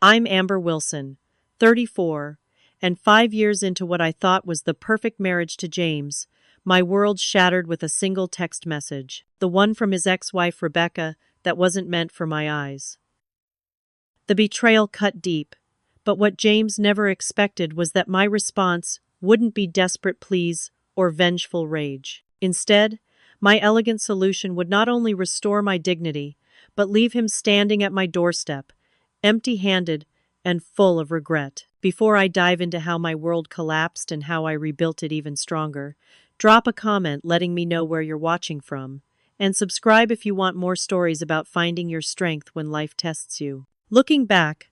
I'm Amber Wilson, 34, and 5 years into what I thought was the perfect marriage to James, my world shattered with a single text message, the one from his ex-wife Rebecca that wasn't meant for my eyes. The betrayal cut deep, but what James never expected was that my response wouldn't be desperate pleas or vengeful rage. Instead, my elegant solution would not only restore my dignity, but leave him standing at my doorstep, empty-handed and full of regret. Before I dive into how my world collapsed and how I rebuilt it even stronger, drop a comment letting me know where you're watching from, and subscribe if you want more stories about finding your strength when life tests you. Looking back,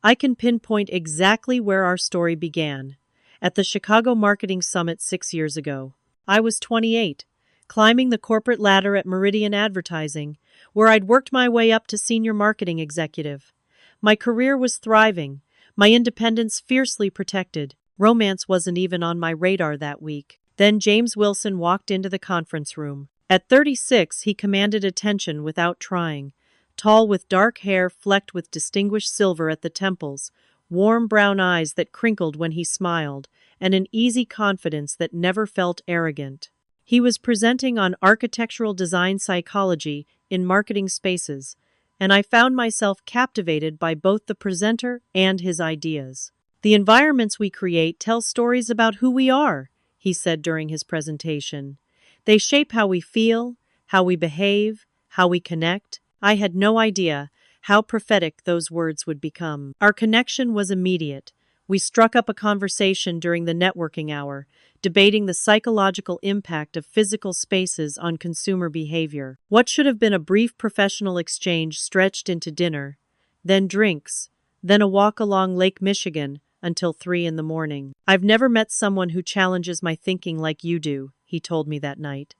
I can pinpoint exactly where our story began. At the Chicago Marketing Summit 6 years ago. I was 28, climbing the corporate ladder at Meridian Advertising, where I'd worked my way up to senior marketing executive. My career was thriving, my independence fiercely protected. Romance wasn't even on my radar that week. Then James Wilson walked into the conference room. At 36, he commanded attention without trying. Tall with dark hair flecked with distinguished silver at the temples, warm brown eyes that crinkled when he smiled, and an easy confidence that never felt arrogant. He was presenting on architectural design psychology in marketing spaces, and I found myself captivated by both the presenter and his ideas. The environments we create tell stories about who we are, he said during his presentation. They shape how we feel, how we behave, how we connect. I had no idea how prophetic those words would become. Our connection was immediate. We struck up a conversation during the networking hour, debating the psychological impact of physical spaces on consumer behavior. What should have been a brief professional exchange stretched into dinner, then drinks, then a walk along Lake Michigan until 3 in the morning. I've never met someone who challenges my thinking like you do, he told me that night.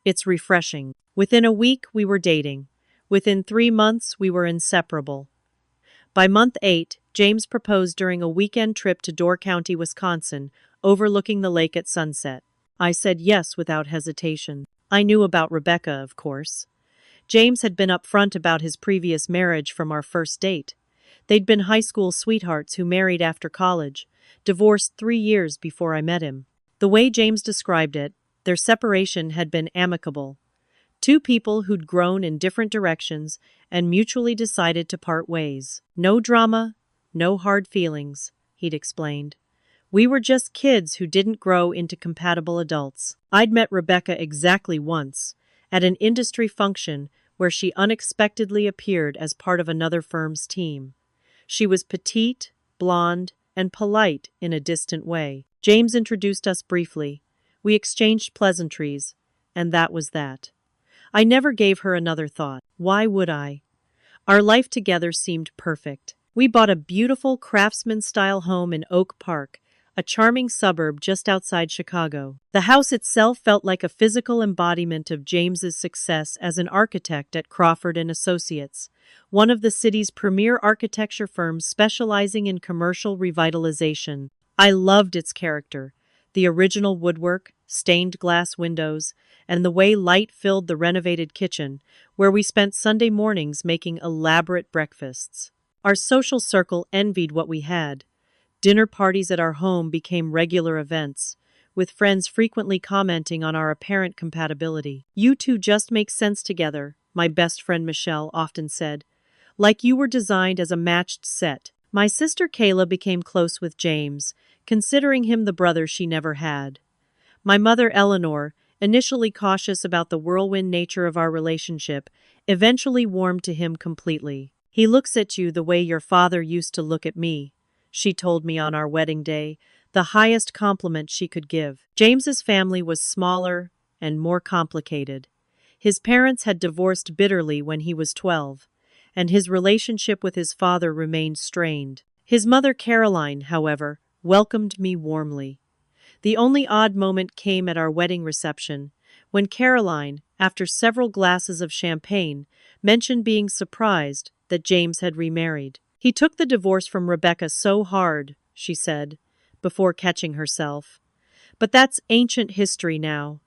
It's refreshing. Within a week, we were dating. Within 3 months, we were inseparable. By month 8, James proposed during a weekend trip to Door County, Wisconsin, overlooking the lake at sunset. I said yes without hesitation. I knew about Rebecca, of course. James had been upfront about his previous marriage from our first date. They'd been high school sweethearts who married after college, divorced 3 years before I met him. The way James described it, their separation had been amicable. Two people who'd grown in different directions and mutually decided to part ways. No drama, no hard feelings, he'd explained. We were just kids who didn't grow into compatible adults. I'd met Rebecca exactly once, at an industry function where she unexpectedly appeared as part of another firm's team. She was petite, blonde, and polite in a distant way. James introduced us briefly. We exchanged pleasantries, and that was that. I never gave her another thought. Why would I? Our life together seemed perfect. We bought a beautiful craftsman-style home in Oak Park, a charming suburb just outside Chicago. The house itself felt like a physical embodiment of James's success as an architect at Crawford and Associates, one of the city's premier architecture firms specializing in commercial revitalization. I loved its character, the original woodwork, stained glass windows, and the way light filled the renovated kitchen, where we spent Sunday mornings making elaborate breakfasts. Our social circle envied what we had. Dinner parties at our home became regular events, with friends frequently commenting on our apparent compatibility. You two just make sense together, my best friend Michelle often said. Like you were designed as a matched set. My sister Kayla became close with James, considering him the brother she never had. My mother Eleanor, initially cautious about the whirlwind nature of our relationship, eventually warmed to him completely. He looks at you the way your father used to look at me, she told me on our wedding day, the highest compliment she could give. James's family was smaller and more complicated. His parents had divorced bitterly when he was 12, and his relationship with his father remained strained. His mother Caroline, however, welcomed me warmly. The only odd moment came at our wedding reception, when Caroline, after several glasses of champagne, mentioned being surprised that James had remarried. He took the divorce from Rebecca so hard, she said, before catching herself. But that's ancient history now.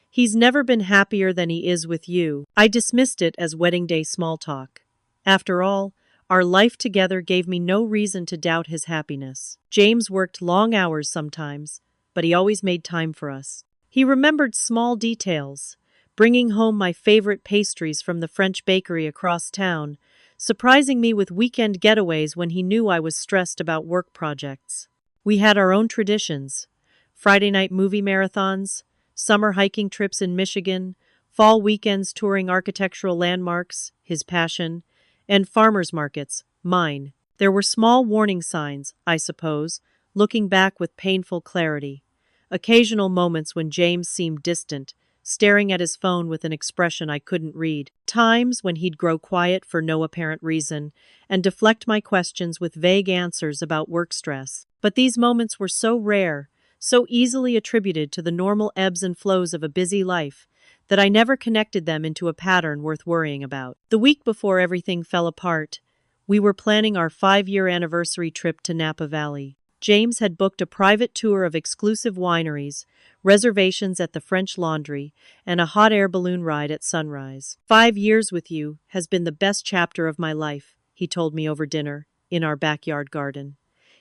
He's never been happier than he is with you. I dismissed it as wedding day small talk. After all, Our life together gave me no reason to doubt his happiness. James worked long hours sometimes, but he always made time for us. He remembered small details, bringing home my favorite pastries from the French bakery across town, surprising me with weekend getaways when he knew I was stressed about work projects. We had our own traditions: Friday night movie marathons, summer hiking trips in Michigan, fall weekends touring architectural landmarks, his passion, and farmers markets, mine. There were small warning signs, I suppose, looking back with painful clarity. Occasional moments when James seemed distant, staring at his phone with an expression I couldn't read. Times when he'd grow quiet for no apparent reason and deflect my questions with vague answers about work stress. But these moments were so rare, so easily attributed to the normal ebbs and flows of a busy life, that I never connected them into a pattern worth worrying about. The week before everything fell apart, we were planning our 5-year anniversary trip to Napa Valley. James had booked a private tour of exclusive wineries, reservations at the French Laundry, and a hot air balloon ride at sunrise. 5 years with you has been the best chapter of my life, he told me over dinner, in our backyard garden.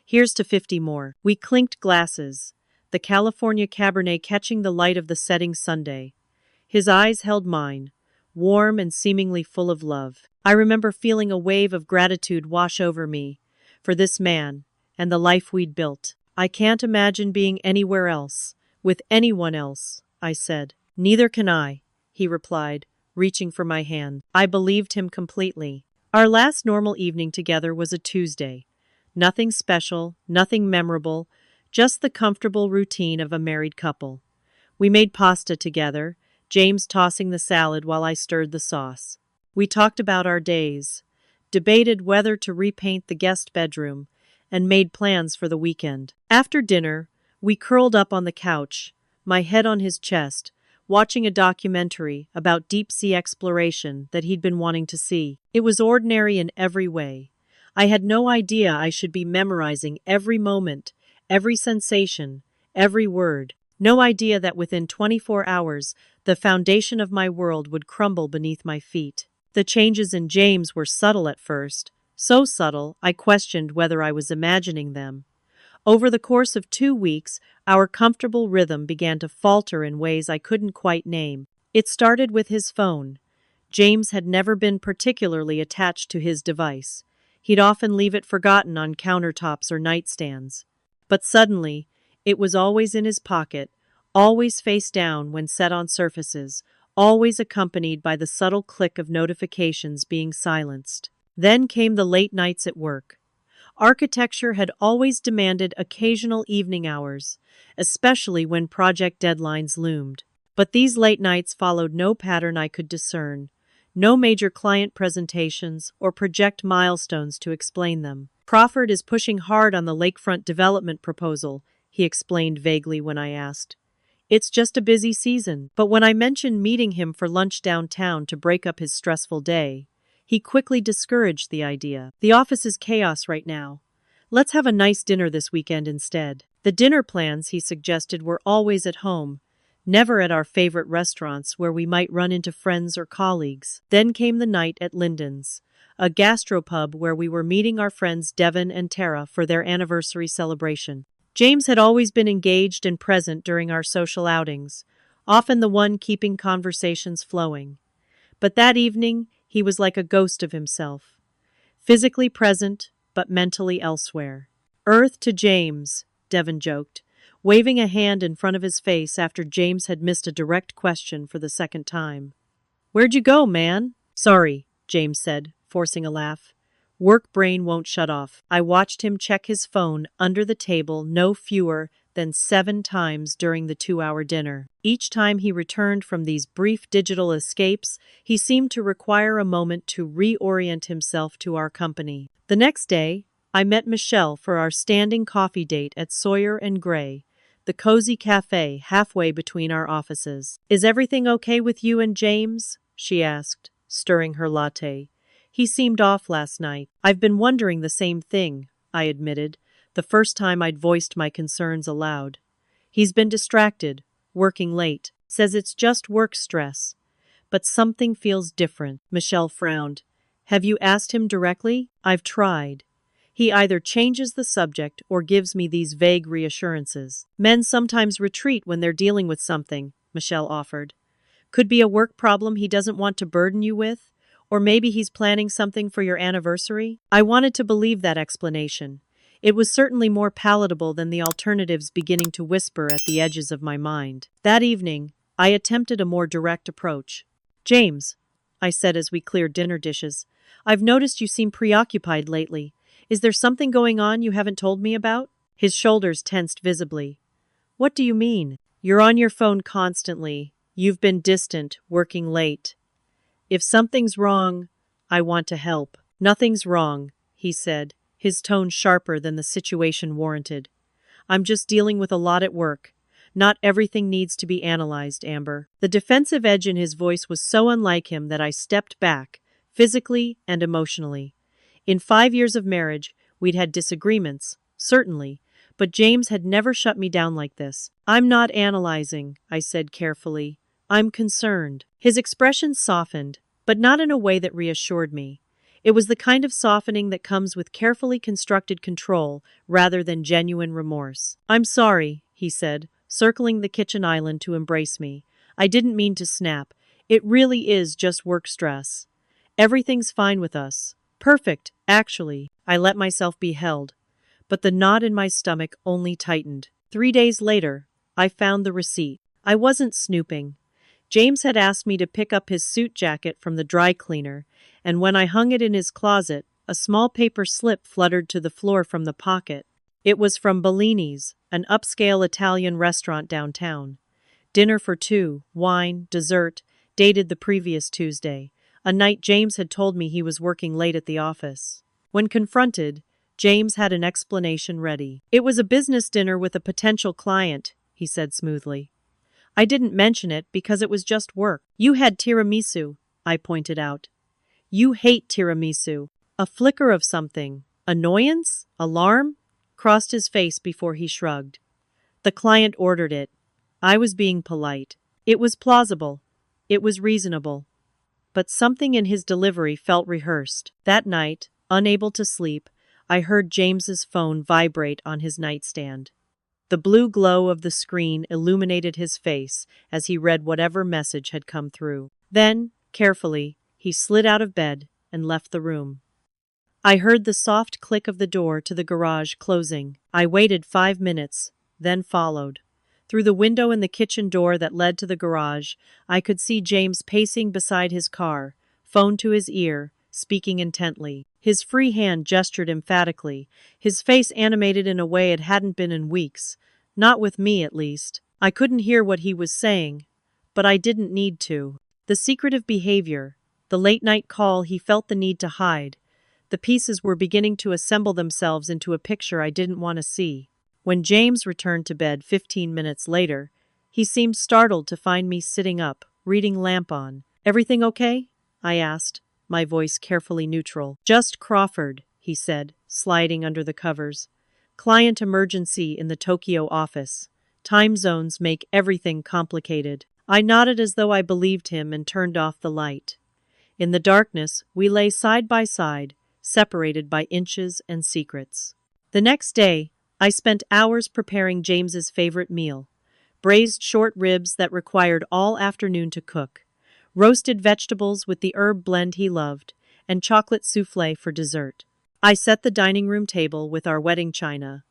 Here's to 50 more. We clinked glasses, the California Cabernet catching the light of the setting Sunday. His eyes held mine, warm and seemingly full of love. I remember feeling a wave of gratitude wash over me, for this man, and the life we'd built. I can't imagine being anywhere else, with anyone else, I said. Neither can I, he replied, reaching for my hand. I believed him completely. Our last normal evening together was a Tuesday. Nothing special, nothing memorable, just the comfortable routine of a married couple. We made pasta together, James tossing the salad while I stirred the sauce. We talked about our days, debated whether to repaint the guest bedroom, and made plans for the weekend. After dinner, we curled up on the couch, my head on his chest, watching a documentary about deep-sea exploration that he'd been wanting to see. It was ordinary in every way. I had no idea I should be memorizing every moment, every sensation, every word. No idea that within 24 hours, the foundation of my world would crumble beneath my feet. The changes in James were subtle at first, so subtle I questioned whether I was imagining them. Over the course of 2 weeks, our comfortable rhythm began to falter in ways I couldn't quite name. It started with his phone. James had never been particularly attached to his device. He'd often leave it forgotten on countertops or nightstands. But suddenly, it was always in his pocket, always face down when set on surfaces, always accompanied by the subtle click of notifications being silenced. Then came the late nights at work. Architecture had always demanded occasional evening hours, especially when project deadlines loomed. But these late nights followed no pattern I could discern, no major client presentations or project milestones to explain them. Crawford is pushing hard on the lakefront development proposal, he explained vaguely when I asked. It's just a busy season. But when I mentioned meeting him for lunch downtown to break up his stressful day, he quickly discouraged the idea. The office is chaos right now. Let's have a nice dinner this weekend instead. The dinner plans, he suggested, were always at home, never at our favorite restaurants where we might run into friends or colleagues. Then came the night at Linden's, a gastropub where we were meeting our friends Devin and Tara for their anniversary celebration. James had always been engaged and present during our social outings, often the one keeping conversations flowing. But that evening, he was like a ghost of himself, physically present, but mentally elsewhere. Earth to James, Devin joked, waving a hand in front of his face after James had missed a direct question for the second time. Where'd you go, man? Sorry, James said, forcing a laugh. Work brain won't shut off. I watched him check his phone under the table no fewer than 7 times during the 2-hour dinner. Each time he returned from these brief digital escapes, he seemed to require a moment to reorient himself to our company. The next day, I met Michelle for our standing coffee date at Sawyer and Gray, the cozy cafe halfway between our offices. Is everything okay with you and James? She asked, stirring her latte. He seemed off last night. I've been wondering the same thing, I admitted, the first time I'd voiced my concerns aloud. He's been distracted, working late, says it's just work stress. But something feels different. Michelle frowned, Have you asked him directly? I've tried. He either changes the subject or gives me these vague reassurances. Men sometimes retreat when they're dealing with something, Michelle offered. Could be a work problem he doesn't want to burden you with, or maybe he's planning something for your anniversary. I wanted to believe that explanation. It was certainly more palatable than the alternatives beginning to whisper at the edges of my mind. That evening, I attempted a more direct approach. James, I said as we cleared dinner dishes, I've noticed you seem preoccupied lately. Is there something going on you haven't told me about? His shoulders tensed visibly. What do you mean? You're on your phone constantly. You've been distant, working late. If something's wrong, I want to help. Nothing's wrong, he said, his tone sharper than the situation warranted. I'm just dealing with a lot at work. Not everything needs to be analyzed, Amber. The defensive edge in his voice was so unlike him that I stepped back, physically and emotionally. In 5 years of marriage, we'd had disagreements, certainly, but James had never shut me down like this. I'm not analyzing, I said carefully. I'm concerned. His expression softened, but not in a way that reassured me. It was the kind of softening that comes with carefully constructed control rather than genuine remorse. I'm sorry, he said, circling the kitchen island to embrace me. I didn't mean to snap. It really is just work stress. Everything's fine with us. Perfect, actually. I let myself be held. But the knot in my stomach only tightened. 3 days later, I found the receipt. I wasn't snooping. James had asked me to pick up his suit jacket from the dry cleaner, and when I hung it in his closet, a small paper slip fluttered to the floor from the pocket. It was from Bellini's, an upscale Italian restaurant downtown. Dinner for two, wine, dessert, dated the previous Tuesday, a night James had told me he was working late at the office. When confronted, James had an explanation ready. It was a business dinner with a potential client, he said smoothly. I didn't mention it because it was just work. You had tiramisu, I pointed out. You hate tiramisu. A flicker of something, annoyance, alarm, crossed his face before he shrugged. The client ordered it. I was being polite. It was plausible. It was reasonable. But something in his delivery felt rehearsed. That night, unable to sleep, I heard James's phone vibrate on his nightstand. The blue glow of the screen illuminated his face as he read whatever message had come through. Then, carefully, he slid out of bed and left the room. I heard the soft click of the door to the garage closing. I waited 5 minutes, then followed. Through the window in the kitchen door that led to the garage, I could see James pacing beside his car, phone to his ear, speaking intently. His free hand gestured emphatically, his face animated in a way it hadn't been in weeks. Not with me, at least. I couldn't hear what he was saying, but I didn't need to. The secretive behavior, the late-night call he felt the need to hide, the pieces were beginning to assemble themselves into a picture I didn't want to see. When James returned to bed 15 minutes later, he seemed startled to find me sitting up, reading Lamp on. Everything okay? I asked, my voice carefully neutral. Just Crawford, he said, sliding under the covers. Client emergency in the Tokyo office. Time zones make everything complicated. I nodded as though I believed him and turned off the light. In the darkness, we lay side by side, separated by inches and secrets. The next day, I spent hours preparing James's favorite meal. Braised short ribs that required all afternoon to cook, roasted vegetables with the herb blend he loved, and chocolate soufflé for dessert. I set the dining room table with our wedding china,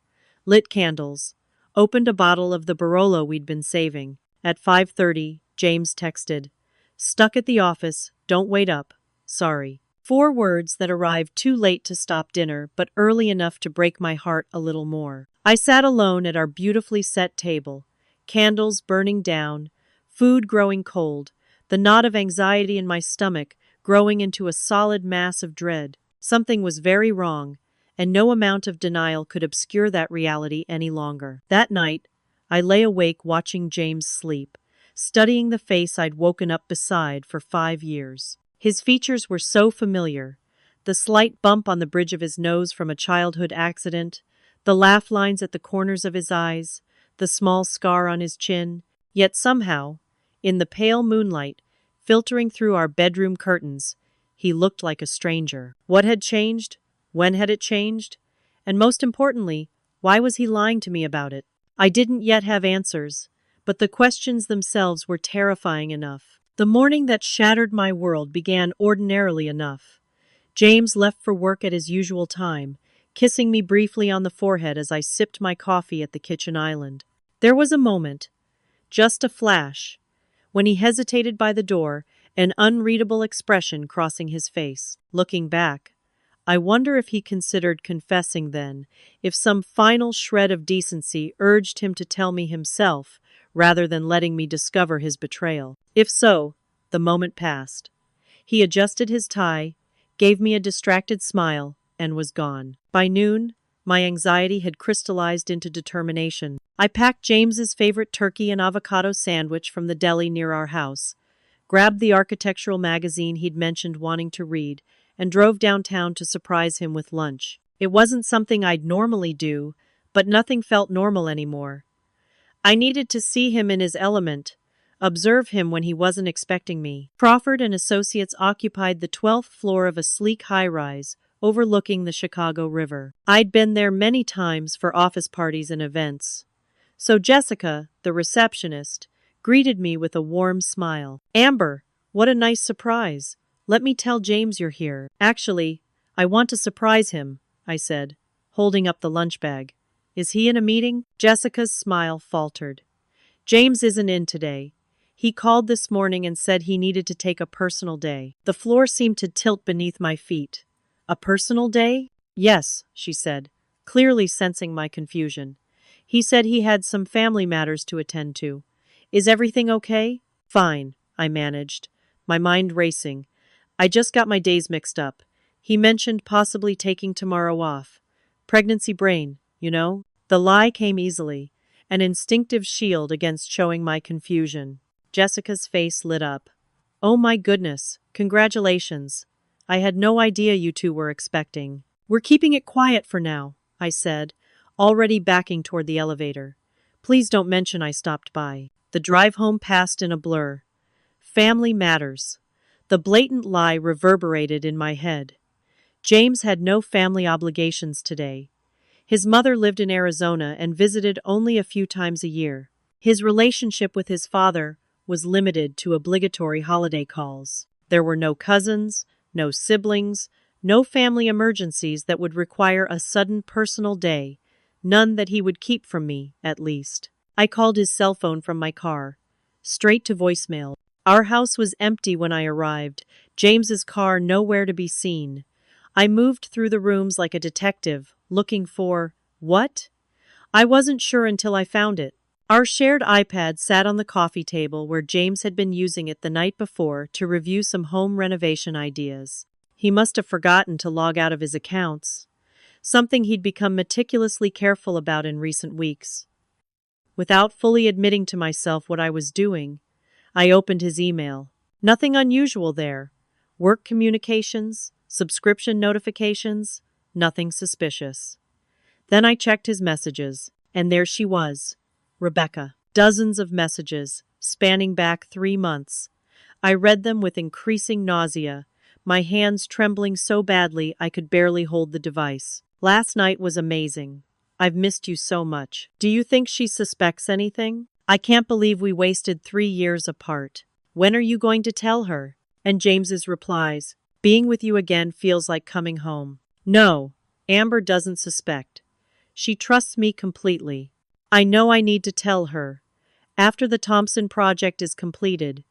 lit candles, opened a bottle of the Barolo we'd been saving. At 5:30, James texted, "Stuck at the office, don't wait up, sorry." 4 words that arrived too late to stop dinner, but early enough to break my heart a little more. I sat alone at our beautifully set table, candles burning down, food growing cold, the knot of anxiety in my stomach growing into a solid mass of dread. Something was very wrong, and no amount of denial could obscure that reality any longer. That night, I lay awake watching James sleep, studying the face I'd woken up beside for 5 years. His features were so familiar. The slight bump on the bridge of his nose from a childhood accident, the laugh lines at the corners of his eyes, the small scar on his chin. Yet somehow, in the pale moonlight, filtering through our bedroom curtains, He looked like a stranger. What had changed? When had it changed? And most importantly, why was he lying to me about it? I didn't yet have answers, but the questions themselves were terrifying enough. The morning that shattered my world began ordinarily enough. James left for work at his usual time, kissing me briefly on the forehead as I sipped my coffee at the kitchen island. There was a moment, just a flash, when he hesitated by the door, an unreadable expression crossing his face. Looking back, I wonder if he considered confessing then, if some final shred of decency urged him to tell me himself, rather than letting me discover his betrayal. If so, the moment passed. He adjusted his tie, gave me a distracted smile, and was gone. By noon, my anxiety had crystallized into determination. I packed James's favorite turkey and avocado sandwich from the deli near our house, grabbed the architectural magazine he'd mentioned wanting to read, and drove downtown to surprise him with lunch. It wasn't something I'd normally do, but nothing felt normal anymore. I needed to see him in his element, observe him when he wasn't expecting me. Crawford and Associates occupied the 12th floor of a sleek high-rise overlooking the Chicago River. I'd been there many times for office parties and events. So Jessica, the receptionist, greeted me with a warm smile. "Amber, what a nice surprise. Let me tell James you're here." "Actually, I want to surprise him," I said, holding up the lunch bag. "Is he in a meeting?" Jessica's smile faltered. "James isn't in today. He called this morning and said he needed to take a personal day." The floor seemed to tilt beneath my feet. "A personal day?" "Yes," she said, clearly sensing my confusion. "He said he had some family matters to attend to. Is everything okay?" "Fine," I managed, my mind racing. "I just got my days mixed up. He mentioned possibly taking tomorrow off. Pregnancy brain, you know?" The lie came easily, an instinctive shield against showing my confusion. Jessica's face lit up. "Oh my goodness, congratulations. I had no idea you two were expecting." "We're keeping it quiet for now," I said, already backing toward the elevator. "Please don't mention I stopped by." The drive home passed in a blur. Family matters. The blatant lie reverberated in my head. James had no family obligations today. His mother lived in Arizona and visited only a few times a year. His relationship with his father was limited to obligatory holiday calls. There were no cousins, no siblings, no family emergencies that would require a sudden personal day, none that he would keep from me, at least. I called his cell phone from my car, straight to voicemail. Our house was empty when I arrived, James's car nowhere to be seen. I moved through the rooms like a detective, looking for what? I wasn't sure until I found it. Our shared iPad sat on the coffee table where James had been using it the night before to review some home renovation ideas. He must have forgotten to log out of his accounts, something he'd become meticulously careful about in recent weeks. Without fully admitting to myself what I was doing, I opened his email. Nothing unusual there. Work communications, subscription notifications, nothing suspicious. Then I checked his messages, and there she was, Rebecca. Dozens of messages, spanning back 3 months. I read them with increasing nausea, my hands trembling so badly I could barely hold the device. "Last night was amazing. I've missed you so much. Do you think she suspects anything? I can't believe we wasted 3 years apart. When are you going to tell her?" And James's replies, "Being with you again feels like coming home." No, Amber doesn't suspect. She trusts me completely. I know I need to tell her. After the Thompson project is completed.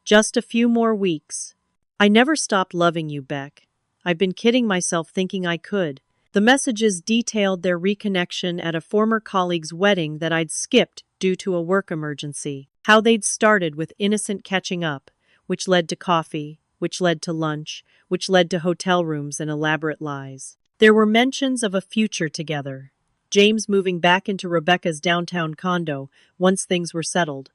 Just a few more weeks. "I never stopped loving you, Beck. I've been kidding myself thinking I could." The messages detailed their reconnection at a former colleague's wedding that I'd skipped due to a work emergency. How they'd started with innocent catching up, which led to coffee, which led to lunch, which led to hotel rooms and elaborate lies. There were mentions of a future together. James moving back into Rebecca's downtown condo once things were settled.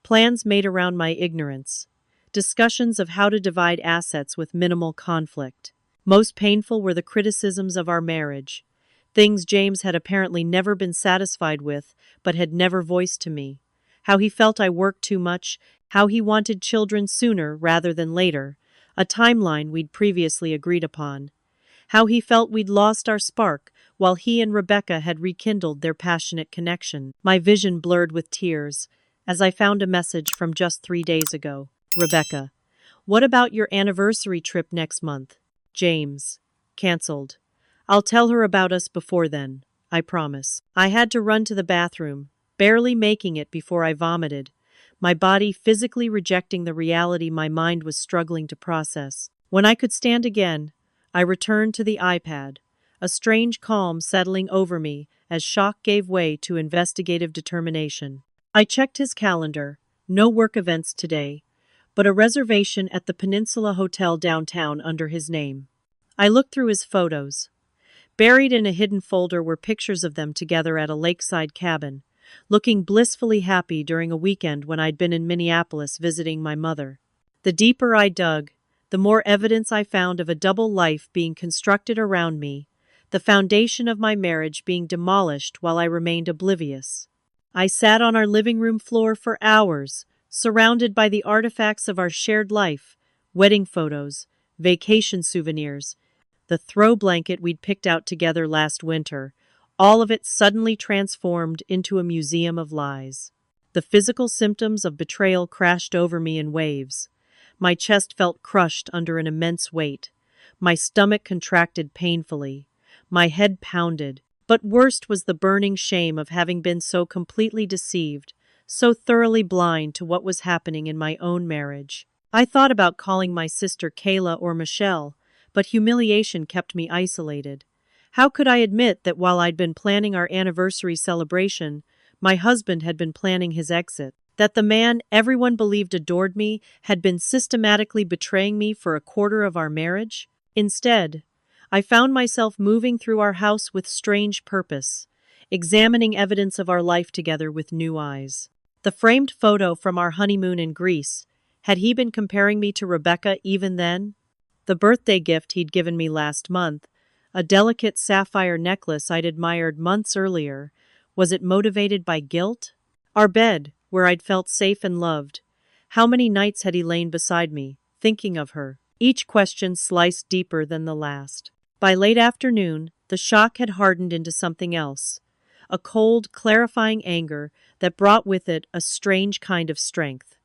Plans made around my ignorance. Discussions of how to divide assets with minimal conflict. Most painful were the criticisms of our marriage. Things James had apparently never been satisfied with, but had never voiced to me. How he felt I worked too much, how he wanted children sooner rather than later, a timeline we'd previously agreed upon. How he felt we'd lost our spark, while he and Rebecca had rekindled their passionate connection. My vision blurred with tears, as I found a message from just 3 days ago. Rebecca, what about your anniversary trip next month? James. Cancelled. I'll tell her about us before then, I promise. I had to run to the bathroom, barely making it before I vomited, my body physically rejecting the reality my mind was struggling to process. When I could stand again, I returned to the iPad, a strange calm settling over me as shock gave way to investigative determination. I checked his calendar, no work events today, but a reservation at the Peninsula Hotel downtown under his name. I looked through his photos. Buried in a hidden folder were pictures of them together at a lakeside cabin, looking blissfully happy during a weekend when I'd been in Minneapolis visiting my mother. The deeper I dug, the more evidence I found of a double life being constructed around me, the foundation of my marriage being demolished while I remained oblivious. I sat on our living room floor for hours, surrounded by the artifacts of our shared life, wedding photos, vacation souvenirs, the throw blanket we'd picked out together last winter, all of it suddenly transformed into a museum of lies. The physical symptoms of betrayal crashed over me in waves. My chest felt crushed under an immense weight. My stomach contracted painfully. My head pounded. But worst was the burning shame of having been so completely deceived, so thoroughly blind to what was happening in my own marriage. I thought about calling my sister Kayla or Michelle, but humiliation kept me isolated. How could I admit that while I'd been planning our anniversary celebration, my husband had been planning his exit? That the man everyone believed adored me had been systematically betraying me for a quarter of our marriage? Instead, I found myself moving through our house with strange purpose, examining evidence of our life together with new eyes. The framed photo from our honeymoon in Greece, had he been comparing me to Rebecca even then? The birthday gift he'd given me last month, a delicate sapphire necklace I'd admired months earlier, was it motivated by guilt? Our bed, where I'd felt safe and loved. How many nights had he lain beside me, thinking of her? Each question sliced deeper than the last. By late afternoon, the shock had hardened into something else. A cold, clarifying anger that brought with it a strange kind of strength.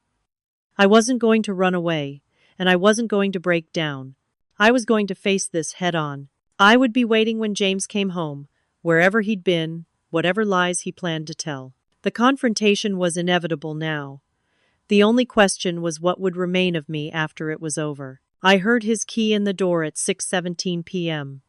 I wasn't going to run away, and I wasn't going to break down. I was going to face this head on. I would be waiting when James came home, wherever he'd been, whatever lies he planned to tell. The confrontation was inevitable now. The only question was what would remain of me after it was over. I heard his key in the door at 6:17 p.m.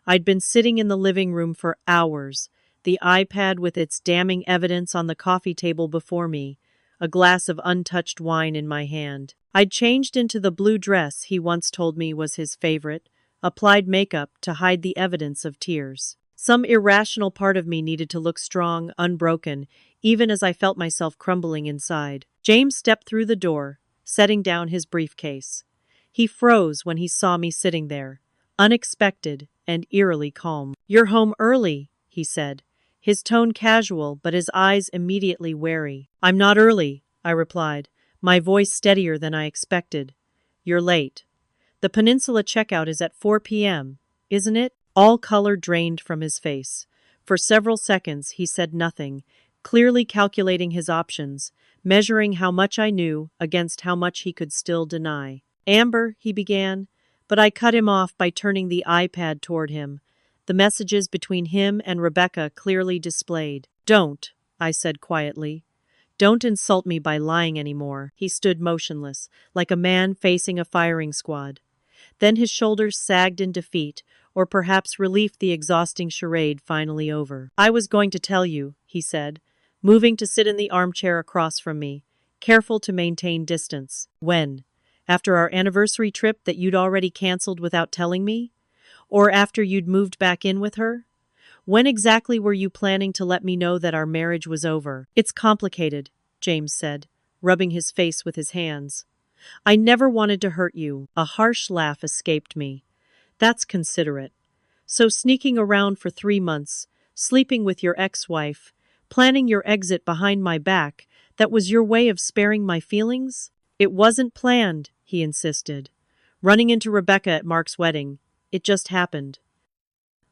I'd been sitting in the living room for hours, the iPad with its damning evidence on the coffee table before me, a glass of untouched wine in my hand. I'd changed into the blue dress he once told me was his favorite, applied makeup to hide the evidence of tears. Some irrational part of me needed to look strong, unbroken, even as I felt myself crumbling inside. James stepped through the door, setting down his briefcase. He froze when he saw me sitting there, unexpected and eerily calm. "You're home early," he said, his tone casual but his eyes immediately wary. "I'm not early," I replied, my voice steadier than I expected. "You're late. The Peninsula checkout is at 4 p.m., isn't it?" All color drained from his face. For several seconds he said nothing, clearly calculating his options, measuring how much I knew against how much he could still deny. "Amber," he began, but I cut him off by turning the iPad toward him, the messages between him and Rebecca clearly displayed. "Don't," I said quietly. "Don't insult me by lying anymore." He stood motionless, like a man facing a firing squad. Then his shoulders sagged in defeat, or perhaps relief the exhausting charade finally over. "I was going to tell you," he said, moving to sit in the armchair across from me, careful to maintain distance. "When? After our anniversary trip that you'd already canceled without telling me? Or after you'd moved back in with her? When exactly were you planning to let me know that our marriage was over?" "It's complicated," James said, rubbing his face with his hands. "I never wanted to hurt you." A harsh laugh escaped me. "That's considerate. So sneaking around for 3 months, sleeping with your ex-wife, planning your exit behind my back, that was your way of sparing my feelings?" "It wasn't planned," he insisted. running into Rebecca at Mark's wedding. It just happened.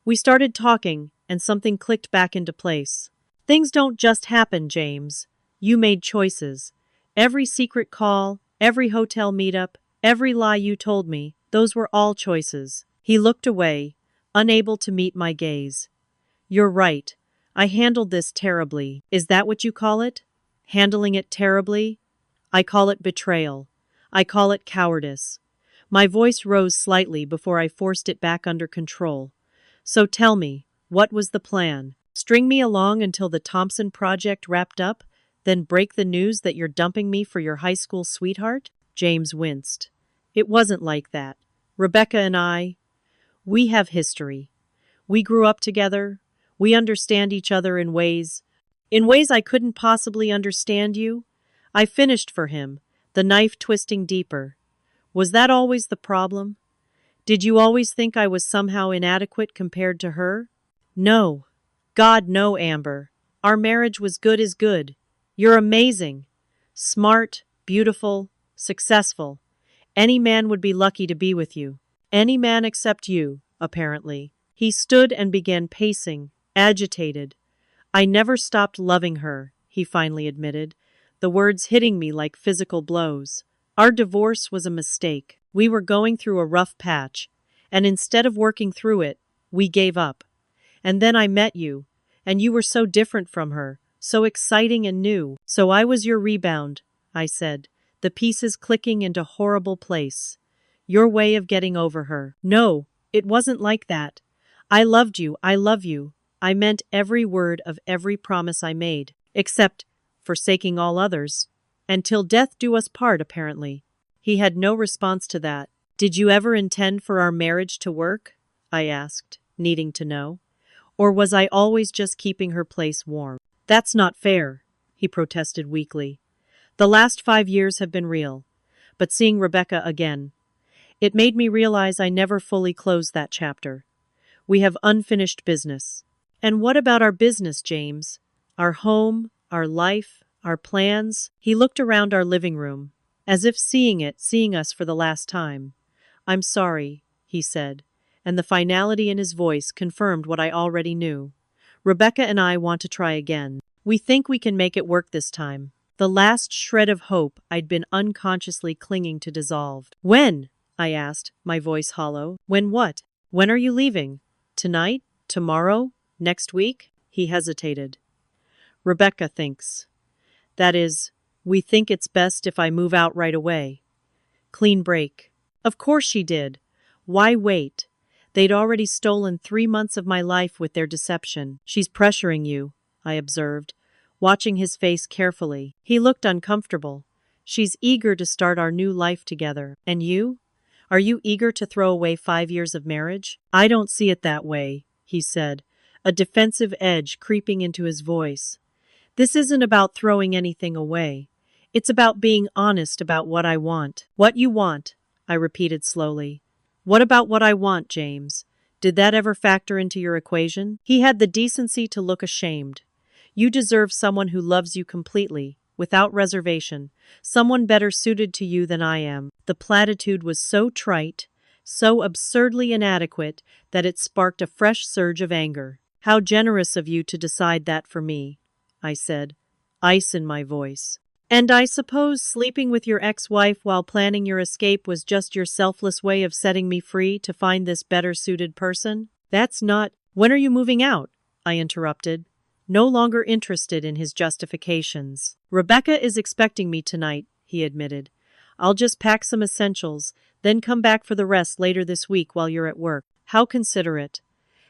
We started talking, and something clicked back into place. Things don't just happen, James. You made choices. Every secret call, every hotel meetup, every lie you told me, those were all choices. He looked away, unable to meet my gaze. You're right. I handled this terribly. Is that what you call it? Handling it terribly? I call it betrayal. I call it cowardice. My voice rose slightly before I forced it back under control. So tell me, what was the plan? String me along until the Thompson project wrapped up, then break the news that you're dumping me for your high school sweetheart? James winced. It wasn't like that. Rebecca and we have history. We grew up together. We understand each other in ways I couldn't possibly understand you. I finished for him, the knife twisting deeper. Was that always the problem? Did you always think I was somehow inadequate compared to her? No. God, no, Amber. Our marriage was good as good. You're amazing. Smart, beautiful, successful. Any man would be lucky to be with you. Any man except you, apparently. He stood and began pacing, agitated. I never stopped loving her, he finally admitted, the words hitting me like physical blows. Our divorce was a mistake. We were going through a rough patch, and instead of working through it, we gave up. And then I met you, and you were so different from her, so exciting and new. So I was your rebound, I said, the pieces clicking into horrible place. Your way of getting over her. No, it wasn't like that. I loved you, I love you. I meant every word of every promise I made, except forsaking all others. And till death do us part, apparently. He had no response to that. Did you ever intend for our marriage to work? I asked, needing to know. Or was I always just keeping her place warm? That's not fair, he protested weakly. The last 5 years have been real. But seeing Rebecca again, it made me realize I never fully closed that chapter. We have unfinished business. And what about our business, James? Our home, our life, our plans? He looked around our living room, as if seeing us for the last time. I'm sorry, he said, and the finality in his voice confirmed what I already knew. Rebecca and I want to try again. We think we can make it work this time. The last shred of hope I'd been unconsciously clinging to dissolved. When? I asked, my voice hollow. When what? When are you leaving? Tonight? Tomorrow? Next week? He hesitated. Rebecca thinks. That is, we think it's best if I move out right away. Clean break. Of course she did. Why wait? They'd already stolen 3 months of my life with their deception. She's pressuring you, I observed, watching his face carefully. He looked uncomfortable. She's eager to start our new life together. And you? Are you eager to throw away 5 years of marriage? I don't see it that way, he said, a defensive edge creeping into his voice. This isn't about throwing anything away. It's about being honest about what I want. What you want, I repeated slowly. What about what I want, James? Did that ever factor into your equation? He had the decency to look ashamed. You deserve someone who loves you completely, without reservation, someone better suited to you than I am. The platitude was so trite, so absurdly inadequate, that it sparked a fresh surge of anger. How generous of you to decide that for me, I said, ice in my voice. And I suppose sleeping with your ex-wife while planning your escape was just your selfless way of setting me free to find this better-suited person? That's not— When are you moving out? I interrupted, no longer interested in his justifications. Rebecca is expecting me tonight, he admitted. I'll just pack some essentials, then come back for the rest later this week while you're at work. How considerate.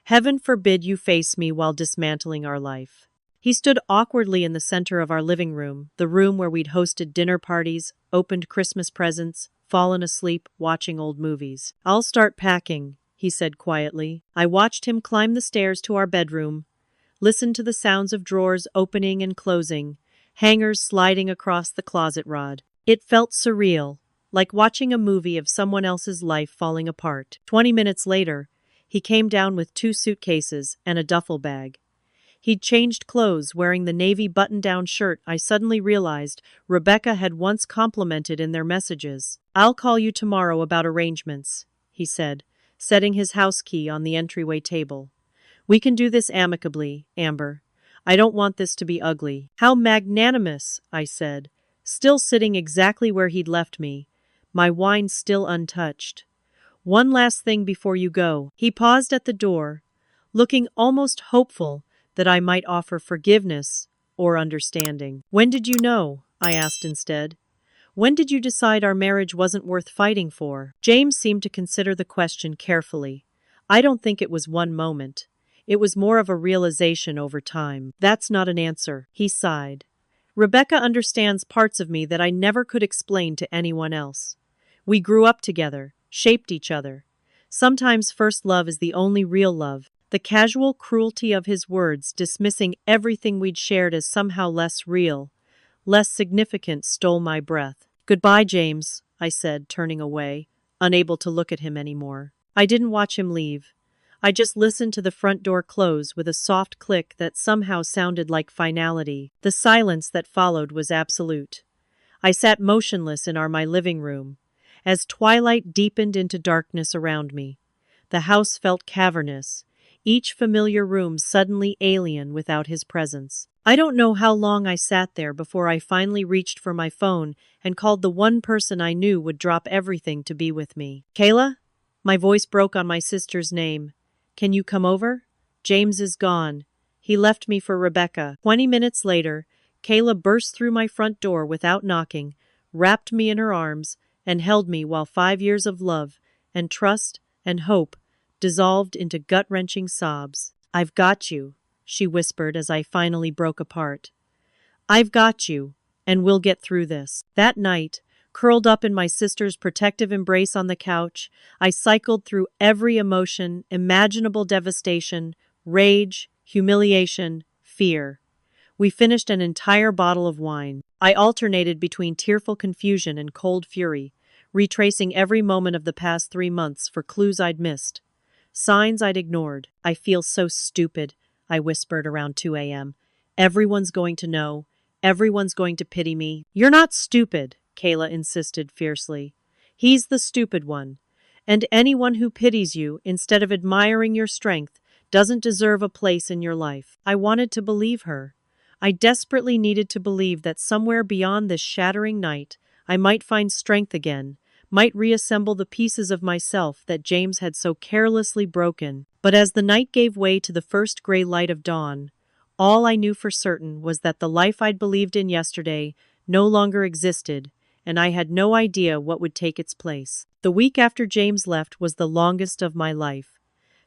Heaven forbid you face me while dismantling our life. He stood awkwardly in the center of our living room, the room where we'd hosted dinner parties, opened Christmas presents, fallen asleep watching old movies. I'll start packing, he said quietly. I watched him climb the stairs to our bedroom, listened to the sounds of drawers opening and closing, hangers sliding across the closet rod. It felt surreal, like watching a movie of someone else's life falling apart. 20 minutes later, he came down with 2 suitcases and a duffel bag. He'd changed clothes, wearing the navy button-down shirt I suddenly realized Rebecca had once complimented in their messages. "I'll call you tomorrow about arrangements," he said, setting his house key on the entryway table. "We can do this amicably, Amber. I don't want this to be ugly." "How magnanimous," I said, still sitting exactly where he'd left me, my wine still untouched. "One last thing before you go." He paused at the door, looking almost hopeful that I might offer forgiveness or understanding. "When did you know?" I asked instead. "When did you decide our marriage wasn't worth fighting for?" James seemed to consider the question carefully. "I don't think it was one moment. It was more of a realization over time." "That's not an answer," he sighed. "Rebecca understands parts of me that I never could explain to anyone else. We grew up together, shaped each other. Sometimes first love is the only real love." The casual cruelty of his words, dismissing everything we'd shared as somehow less real, less significant, stole my breath. "Goodbye, James," I said, turning away, unable to look at him anymore. I didn't watch him leave. I just listened to the front door close with a soft click that somehow sounded like finality. The silence that followed was absolute. I sat motionless in my living room, as twilight deepened into darkness around me. The house felt cavernous, each familiar room suddenly alien without his presence. I don't know how long I sat there before I finally reached for my phone and called the one person I knew would drop everything to be with me. "Kayla?" My voice broke on my sister's name. "Can you come over? James is gone. He left me for Rebecca." 20 minutes later, Kayla burst through my front door without knocking, wrapped me in her arms, and held me while 5 years of love and trust and hope dissolved into gut-wrenching sobs. "I've got you," she whispered as I finally broke apart. "I've got you, and we'll get through this." That night, curled up in my sister's protective embrace on the couch, I cycled through every emotion, imaginable devastation, rage, humiliation, fear. We finished an entire bottle of wine. I alternated between tearful confusion and cold fury, retracing every moment of the past 3 months for clues I'd missed. Signs I'd ignored. "I feel so stupid," I whispered around 2 a.m. "Everyone's going to know. Everyone's going to pity me." "You're not stupid," Kayla insisted fiercely. "He's the stupid one. And anyone who pities you instead of admiring your strength doesn't deserve a place in your life." I wanted to believe her. I desperately needed to believe that somewhere beyond this shattering night, I might find strength again, might reassemble the pieces of myself that James had so carelessly broken. But as the night gave way to the first gray light of dawn, all I knew for certain was that the life I'd believed in yesterday no longer existed, and I had no idea what would take its place. The week after James left was the longest of my life.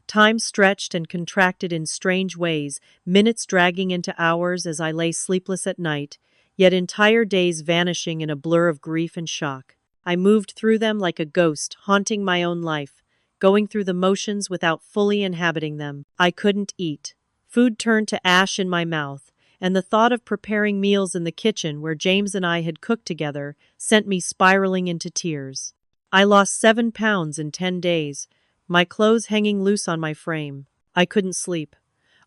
Time stretched and contracted in strange ways, minutes dragging into hours as I lay sleepless at night, yet entire days vanishing in a blur of grief and shock. I moved through them like a ghost, haunting my own life, going through the motions without fully inhabiting them. I couldn't eat. Food turned to ash in my mouth, and the thought of preparing meals in the kitchen where James and I had cooked together sent me spiraling into tears. I lost 7 pounds in 10 days, my clothes hanging loose on my frame. I couldn't sleep.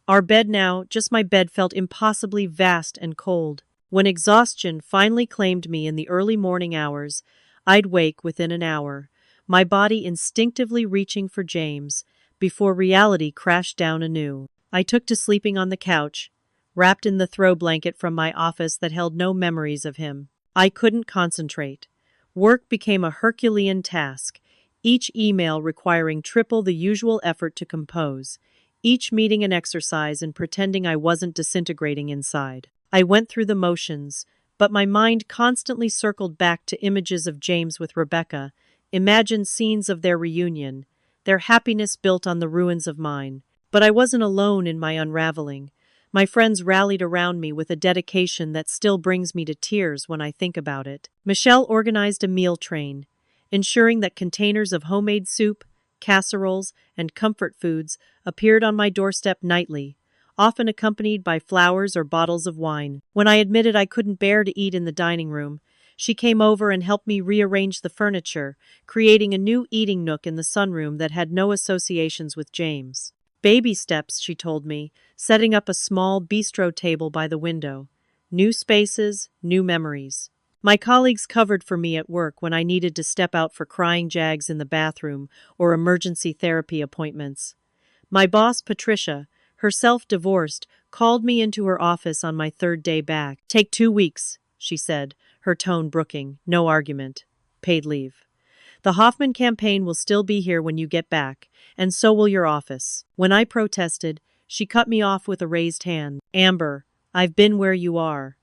Our bed now, just my bed, felt impossibly vast and cold. When exhaustion finally claimed me in the early morning hours, I'd wake within an hour, my body instinctively reaching for James, before reality crashed down anew. I took to sleeping on the couch, wrapped in the throw blanket from my office that held no memories of him. I couldn't concentrate. Work became a Herculean task, each email requiring triple the usual effort to compose, each meeting an exercise in pretending I wasn't disintegrating inside. I went through the motions, but my mind constantly circled back to images of James with Rebecca, imagined scenes of their reunion, their happiness built on the ruins of mine. But I wasn't alone in my unraveling. My friends rallied around me with a dedication that still brings me to tears when I think about it. Michelle organized a meal train, ensuring that containers of homemade soup, casseroles, and comfort foods appeared on my doorstep nightly, often accompanied by flowers or bottles of wine. When I admitted I couldn't bear to eat in the dining room, she came over and helped me rearrange the furniture, creating a new eating nook in the sunroom that had no associations with James. "Baby steps," she told me, setting up a small bistro table by the window. "New spaces, new memories." My colleagues covered for me at work when I needed to step out for crying jags in the bathroom or emergency therapy appointments. My boss, Patricia, herself divorced, called me into her office on my third day back. "Take 2 weeks," she said, her tone brooking. "No argument. Paid leave. The Hoffman campaign will still be here when you get back, and so will your office." When I protested, she cut me off with a raised hand. "Amber, I've been where you are.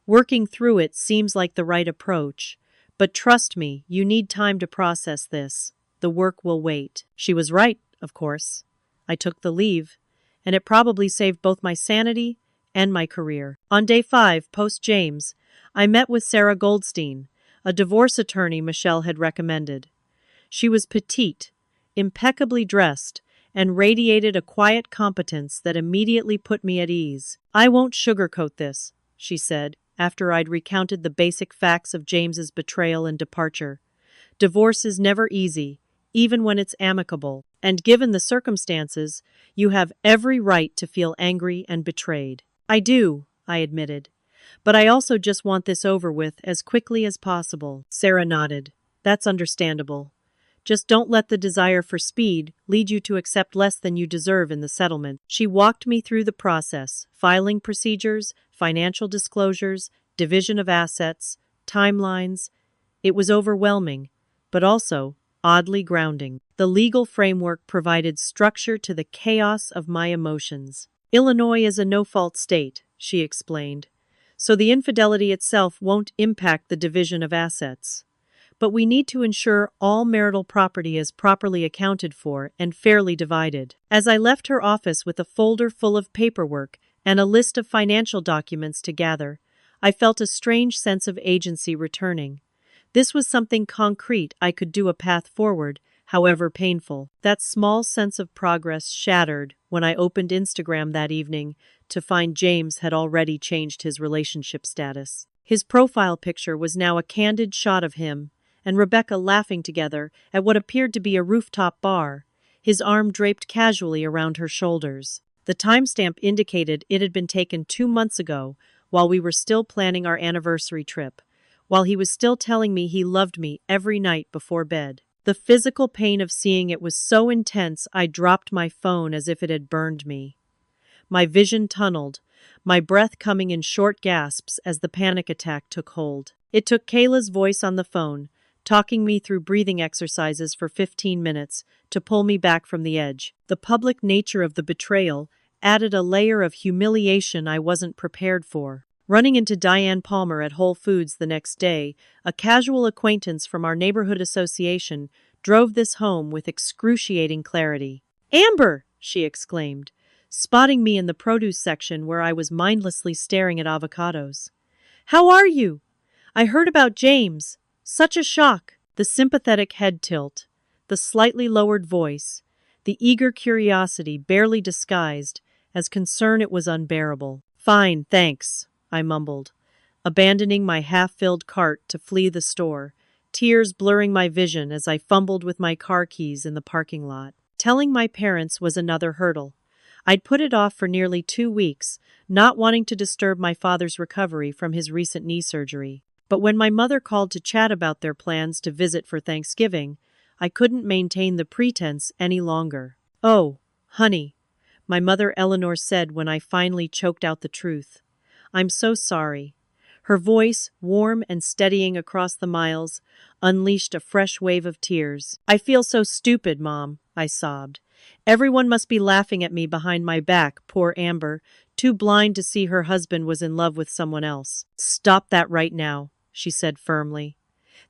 Working through it seems like the right approach. But trust me, you need time to process this. The work will wait." She was right, of course. I took the leave, and it probably saved both my sanity and my career. On day 5, post-James, I met with Sarah Goldstein, a divorce attorney Michelle had recommended. She was petite, impeccably dressed, and radiated a quiet competence that immediately put me at ease. "I won't sugarcoat this," she said, after I'd recounted the basic facts of James's betrayal and departure. "Divorce is never easy, even when it's amicable, and given the circumstances, you have every right to feel angry and betrayed." "I do," I admitted. "But I also just want this over with as quickly as possible." Sarah nodded. "That's understandable. Just don't let the desire for speed lead you to accept less than you deserve in the settlement." She walked me through the process: filing procedures, financial disclosures, division of assets, timelines. It was overwhelming, but also oddly grounding. The legal framework provided structure to the chaos of my emotions. "Illinois is a no-fault state," she explained, "so the infidelity itself won't impact the division of assets. But we need to ensure all marital property is properly accounted for and fairly divided." As I left her office with a folder full of paperwork and a list of financial documents to gather, I felt a strange sense of agency returning. This was something concrete I could do, a path forward, however painful. That small sense of progress shattered when I opened Instagram that evening to find James had already changed his relationship status. His profile picture was now a candid shot of him and Rebecca laughing together at what appeared to be a rooftop bar, his arm draped casually around her shoulders. The timestamp indicated it had been taken 2 months ago, while we were still planning our anniversary trip, while he was still telling me he loved me every night before bed. The physical pain of seeing it was so intense I dropped my phone as if it had burned me. My vision tunneled, my breath coming in short gasps as the panic attack took hold. It took Kayla's voice on the phone, talking me through breathing exercises for 15 minutes, to pull me back from the edge. The public nature of the betrayal added a layer of humiliation I wasn't prepared for. Running into Diane Palmer at Whole Foods the next day, a casual acquaintance from our neighborhood association, drove this home with excruciating clarity. "Amber!" she exclaimed, spotting me in the produce section where I was mindlessly staring at avocados. "How are you? I heard about James. Such a shock." The sympathetic head tilt, the slightly lowered voice, the eager curiosity barely disguised as concern, it was unbearable. "Fine, thanks," I mumbled, abandoning my half-filled cart to flee the store, tears blurring my vision as I fumbled with my car keys in the parking lot. Telling my parents was another hurdle. I'd put it off for nearly 2 weeks, not wanting to disturb my father's recovery from his recent knee surgery. But when my mother called to chat about their plans to visit for Thanksgiving, I couldn't maintain the pretense any longer. "Oh, honey," my mother Eleanor said when I finally choked out the truth. "I'm so sorry." Her voice, warm and steadying across the miles, unleashed a fresh wave of tears. "I feel so stupid, Mom," I sobbed. "Everyone must be laughing at me behind my back, poor Amber, too blind to see her husband was in love with someone else." "Stop that right now," she said firmly.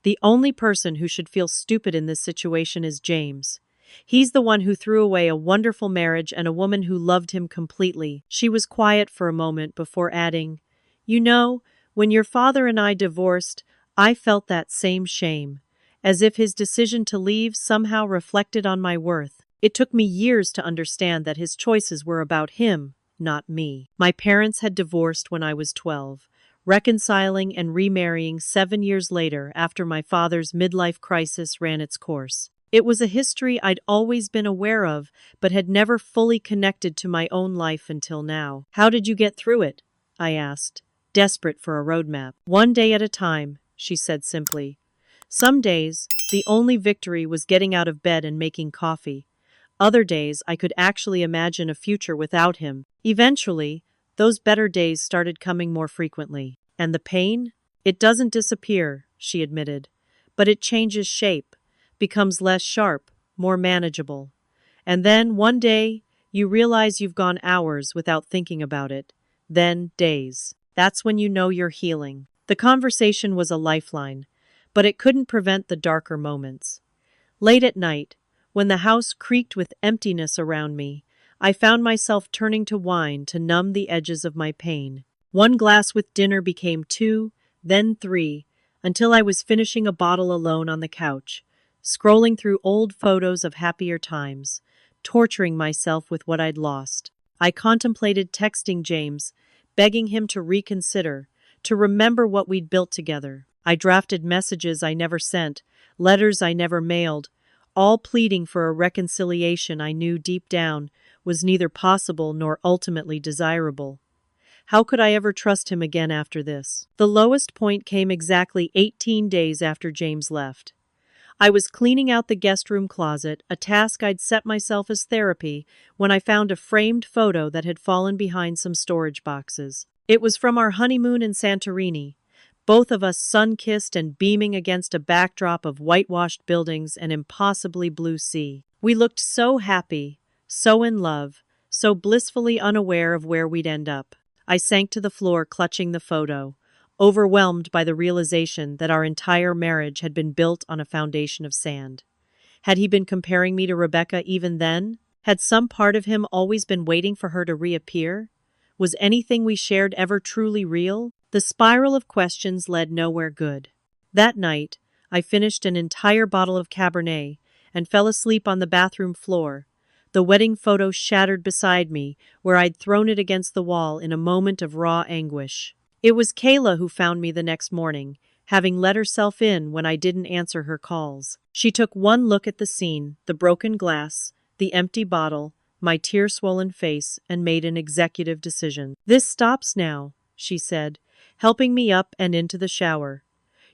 "The only person who should feel stupid in this situation is James. He's the one who threw away a wonderful marriage and a woman who loved him completely." She was quiet for a moment before adding, "You know, when your father and I divorced, I felt that same shame, as if his decision to leave somehow reflected on my worth. It took me years to understand that his choices were about him, not me." My parents had divorced when I was 12. Reconciling and remarrying 7 years later after my father's midlife crisis ran its course. It was a history I'd always been aware of, but had never fully connected to my own life until now. "How did you get through it?" I asked, desperate for a roadmap. "One day at a time," she said simply. Some days, the only victory was getting out of bed and making coffee. Other days, I could actually imagine a future without him. Eventually, those better days started coming more frequently. And the pain? It doesn't disappear, she admitted. But it changes shape, becomes less sharp, more manageable. And then, one day, you realize you've gone hours without thinking about it. Then, days. That's when you know you're healing. The conversation was a lifeline, but it couldn't prevent the darker moments. Late at night, when the house creaked with emptiness around me, I found myself turning to wine to numb the edges of my pain. One glass with dinner became two, then three, until I was finishing a bottle alone on the couch, scrolling through old photos of happier times, torturing myself with what I'd lost. I contemplated texting James, begging him to reconsider, to remember what we'd built together. I drafted messages I never sent, letters I never mailed, all pleading for a reconciliation I knew deep down was neither possible nor ultimately desirable. How could I ever trust him again after this? The lowest point came exactly 18 days after James left. I was cleaning out the guest room closet, a task I'd set myself as therapy, when I found a framed photo that had fallen behind some storage boxes. It was from our honeymoon in Santorini, both of us sun-kissed and beaming against a backdrop of whitewashed buildings and impossibly blue sea. We looked so happy, so in love, so blissfully unaware of where we'd end up. I sank to the floor clutching the photo, overwhelmed by the realization that our entire marriage had been built on a foundation of sand. Had he been comparing me to Rebecca even then? Had some part of him always been waiting for her to reappear? Was anything we shared ever truly real? The spiral of questions led nowhere good. That night, I finished an entire bottle of Cabernet and fell asleep on the bathroom floor, the wedding photo shattered beside me, where I'd thrown it against the wall in a moment of raw anguish. It was Kayla who found me the next morning, having let herself in when I didn't answer her calls. She took one look at the scene, the broken glass, the empty bottle, my tear-swollen face, and made an executive decision. "This stops now," she said, helping me up and into the shower.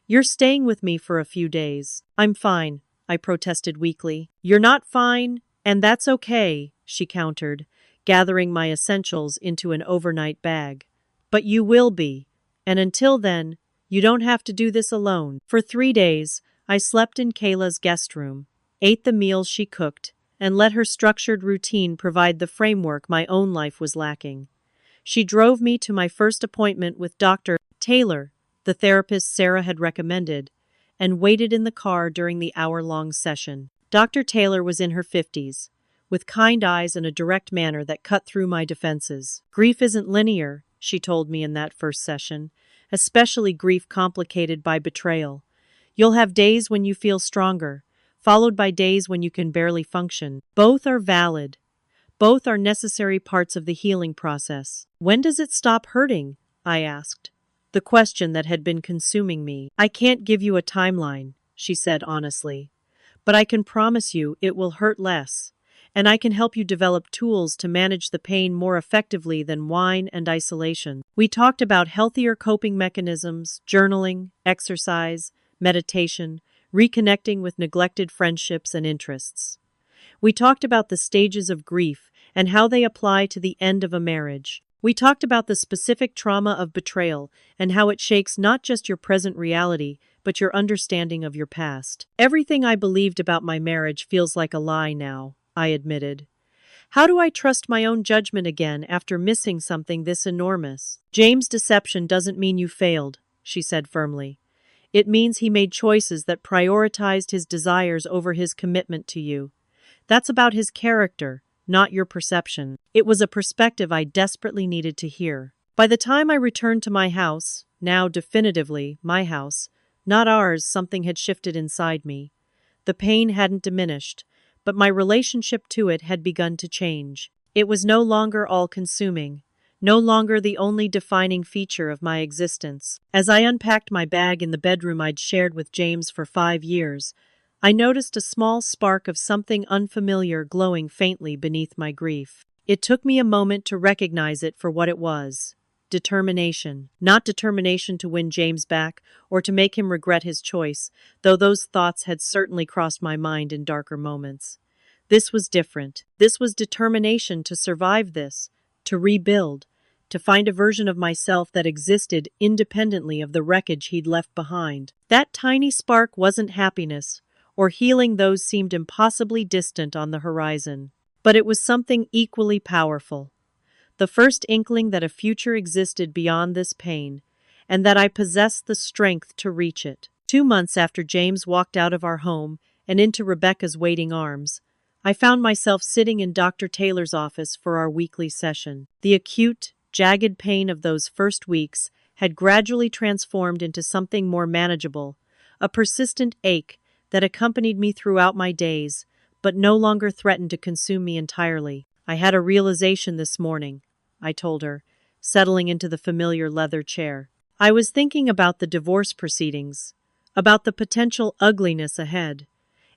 "You're staying with me for a few days." "I'm fine," I protested weakly. "You're not fine, and that's okay," she countered, gathering my essentials into an overnight bag. "But you will be, and until then, you don't have to do this alone." For 3 days, I slept in Kayla's guest room, ate the meals she cooked, and let her structured routine provide the framework my own life was lacking. She drove me to my first appointment with Dr. Taylor, the therapist Sarah had recommended, and waited in the car during the hour-long session. Dr. Taylor was in her 50s, with kind eyes and a direct manner that cut through my defenses. "Grief isn't linear," she told me in that first session, "especially grief complicated by betrayal. You'll have days when you feel stronger, followed by days when you can barely function. Both are valid. Both are necessary parts of the healing process." "When does it stop hurting?" I asked, the question that had been consuming me. "I can't give you a timeline," she said honestly, "but I can promise you it will hurt less, and I can help you develop tools to manage the pain more effectively than wine and isolation." We talked about healthier coping mechanisms, journaling, exercise, meditation, reconnecting with neglected friendships and interests. We talked about the stages of grief and how they apply to the end of a marriage. We talked about the specific trauma of betrayal and how it shakes not just your present reality, but your understanding of your past. "Everything I believed about my marriage feels like a lie now," I admitted. "How do I trust my own judgment again after missing something this enormous?" "James' deception doesn't mean you failed," she said firmly. "It means he made choices that prioritized his desires over his commitment to you. That's about his character, not your perception." It was a perspective I desperately needed to hear. By the time I returned to my house, now definitively my house, not ours, something had shifted inside me. The pain hadn't diminished, but my relationship to it had begun to change. It was no longer all-consuming, no longer the only defining feature of my existence. As I unpacked my bag in the bedroom I'd shared with James for 5 years, I noticed a small spark of something unfamiliar glowing faintly beneath my grief. It took me a moment to recognize it for what it was: determination. Not determination to win James back or to make him regret his choice, though those thoughts had certainly crossed my mind in darker moments. This was different. This was determination to survive this, to rebuild, to find a version of myself that existed independently of the wreckage he'd left behind. That tiny spark wasn't happiness, or healing those seemed impossibly distant on the horizon. But it was something equally powerful. The first inkling that a future existed beyond this pain, and that I possessed the strength to reach it. 2 months after James walked out of our home and into Rebecca's waiting arms, I found myself sitting in Dr. Taylor's office for our weekly session. The acute, jagged pain of those first weeks had gradually transformed into something more manageable, a persistent ache that accompanied me throughout my days, but no longer threatened to consume me entirely. I had a realization this morning, I told her, settling into the familiar leather chair. I was thinking about the divorce proceedings, about the potential ugliness ahead,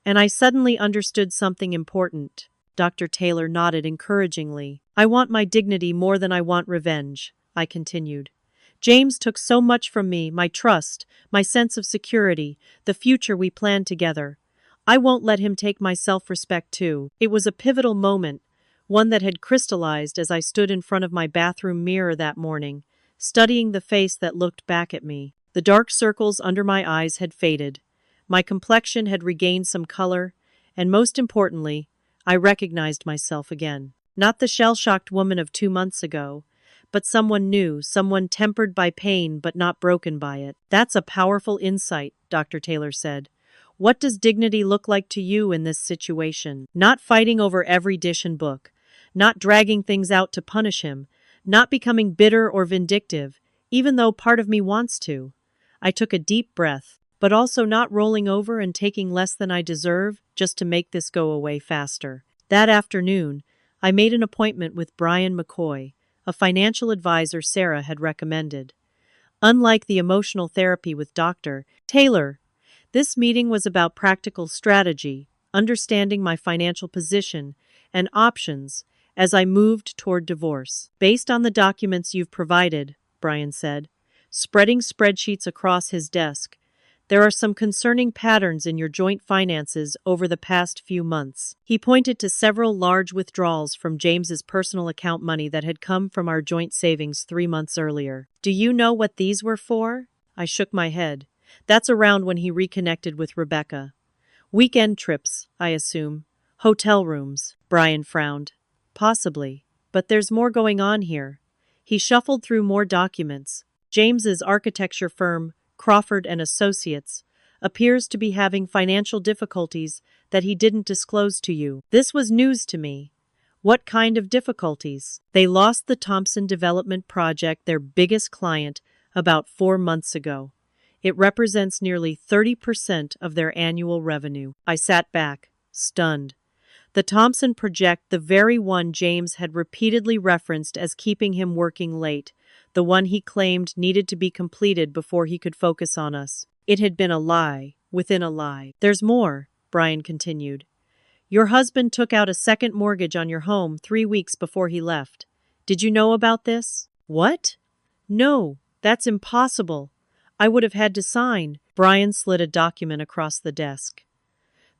and I suddenly understood something important. Dr. Taylor nodded encouragingly. I want my dignity more than I want revenge, I continued. James took so much from me, my trust, my sense of security, the future we planned together. I won't let him take my self-respect too. It was a pivotal moment, one that had crystallized as I stood in front of my bathroom mirror that morning, studying the face that looked back at me. The dark circles under my eyes had faded. My complexion had regained some color, and most importantly, I recognized myself again. Not the shell-shocked woman of 2 months ago, but someone new, someone tempered by pain but not broken by it. That's a powerful insight, Dr. Taylor said. What does dignity look like to you in this situation? Not fighting over every dish and book, not dragging things out to punish him, not becoming bitter or vindictive, even though part of me wants to. I took a deep breath, but also not rolling over and taking less than I deserve just to make this go away faster. That afternoon, I made an appointment with Brian McCoy, a financial advisor Sarah had recommended. Unlike the emotional therapy with Dr. Taylor, this meeting was about practical strategy, understanding my financial position, and options as I moved toward divorce. Based on the documents you've provided, Brian said, spreading spreadsheets across his desk, there are some concerning patterns in your joint finances over the past few months. He pointed to several large withdrawals from James's personal account money that had come from our joint savings 3 months earlier. Do you know what these were for? I shook my head. That's around when he reconnected with Rebecca. Weekend trips, I assume. Hotel rooms. Brian frowned. Possibly. But there's more going on here. He shuffled through more documents. James's architecture firm, Crawford and Associates, appears to be having financial difficulties that he didn't disclose to you. This was news to me. What kind of difficulties? They lost the Thompson Development Project, their biggest client, about 4 months ago. It represents nearly 30% of their annual revenue. I sat back, stunned. The Thompson project, the very one James had repeatedly referenced as keeping him working late, the one he claimed needed to be completed before he could focus on us. It had been a lie, within a lie. There's more, Brian continued. Your husband took out a second mortgage on your home 3 weeks before he left. Did you know about this? What? No, that's impossible. I would have had to sign. Brian slid a document across the desk.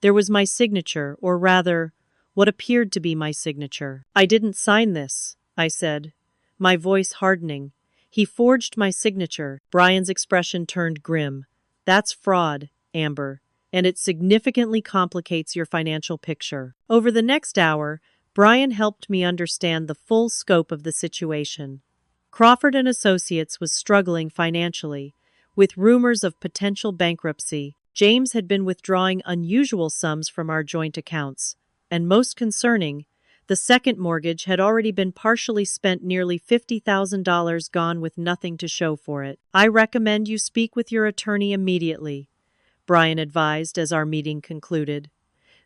There was my signature, or rather, what appeared to be my signature. I didn't sign this, I said, my voice hardening. He forged my signature. Brian's expression turned grim. That's fraud, Amber, and it significantly complicates your financial picture. Over the next hour, Brian helped me understand the full scope of the situation. Crawford and Associates was struggling financially, with rumors of potential bankruptcy. James had been withdrawing unusual sums from our joint accounts, and most concerning, the second mortgage had already been partially spent, nearly $50,000 gone with nothing to show for it. I recommend you speak with your attorney immediately, Brian advised as our meeting concluded.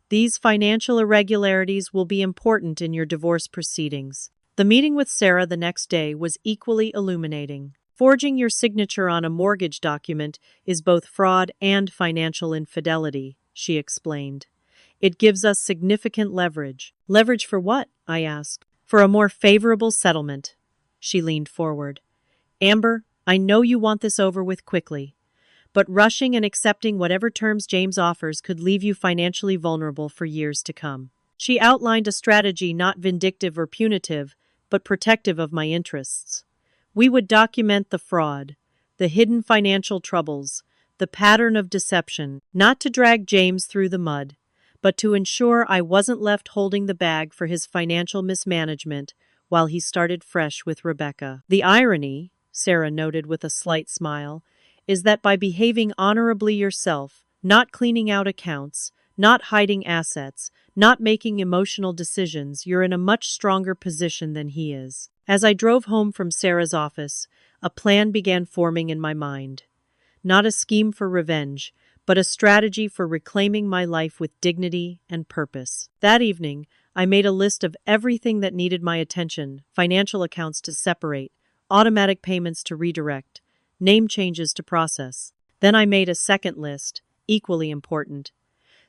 These financial irregularities will be important in your divorce proceedings. The meeting with Sarah the next day was equally illuminating. Forging your signature on a mortgage document is both fraud and financial infidelity, she explained. It gives us significant leverage. Leverage for what? I asked. For a more favorable settlement. She leaned forward. Amber, I know you want this over with quickly, but rushing and accepting whatever terms James offers could leave you financially vulnerable for years to come. She outlined a strategy not vindictive or punitive, but protective of my interests. We would document the fraud, the hidden financial troubles, the pattern of deception, not to drag James through the mud, but to ensure I wasn't left holding the bag for his financial mismanagement while he started fresh with Rebecca. The irony, Sarah noted with a slight smile, is that by behaving honorably yourself, not cleaning out accounts, not hiding assets, not making emotional decisions, you're in a much stronger position than he is. As I drove home from Sarah's office, a plan began forming in my mind. Not a scheme for revenge, but a strategy for reclaiming my life with dignity and purpose. That evening, I made a list of everything that needed my attention: financial accounts to separate, automatic payments to redirect, name changes to process. Then I made a second list, equally important: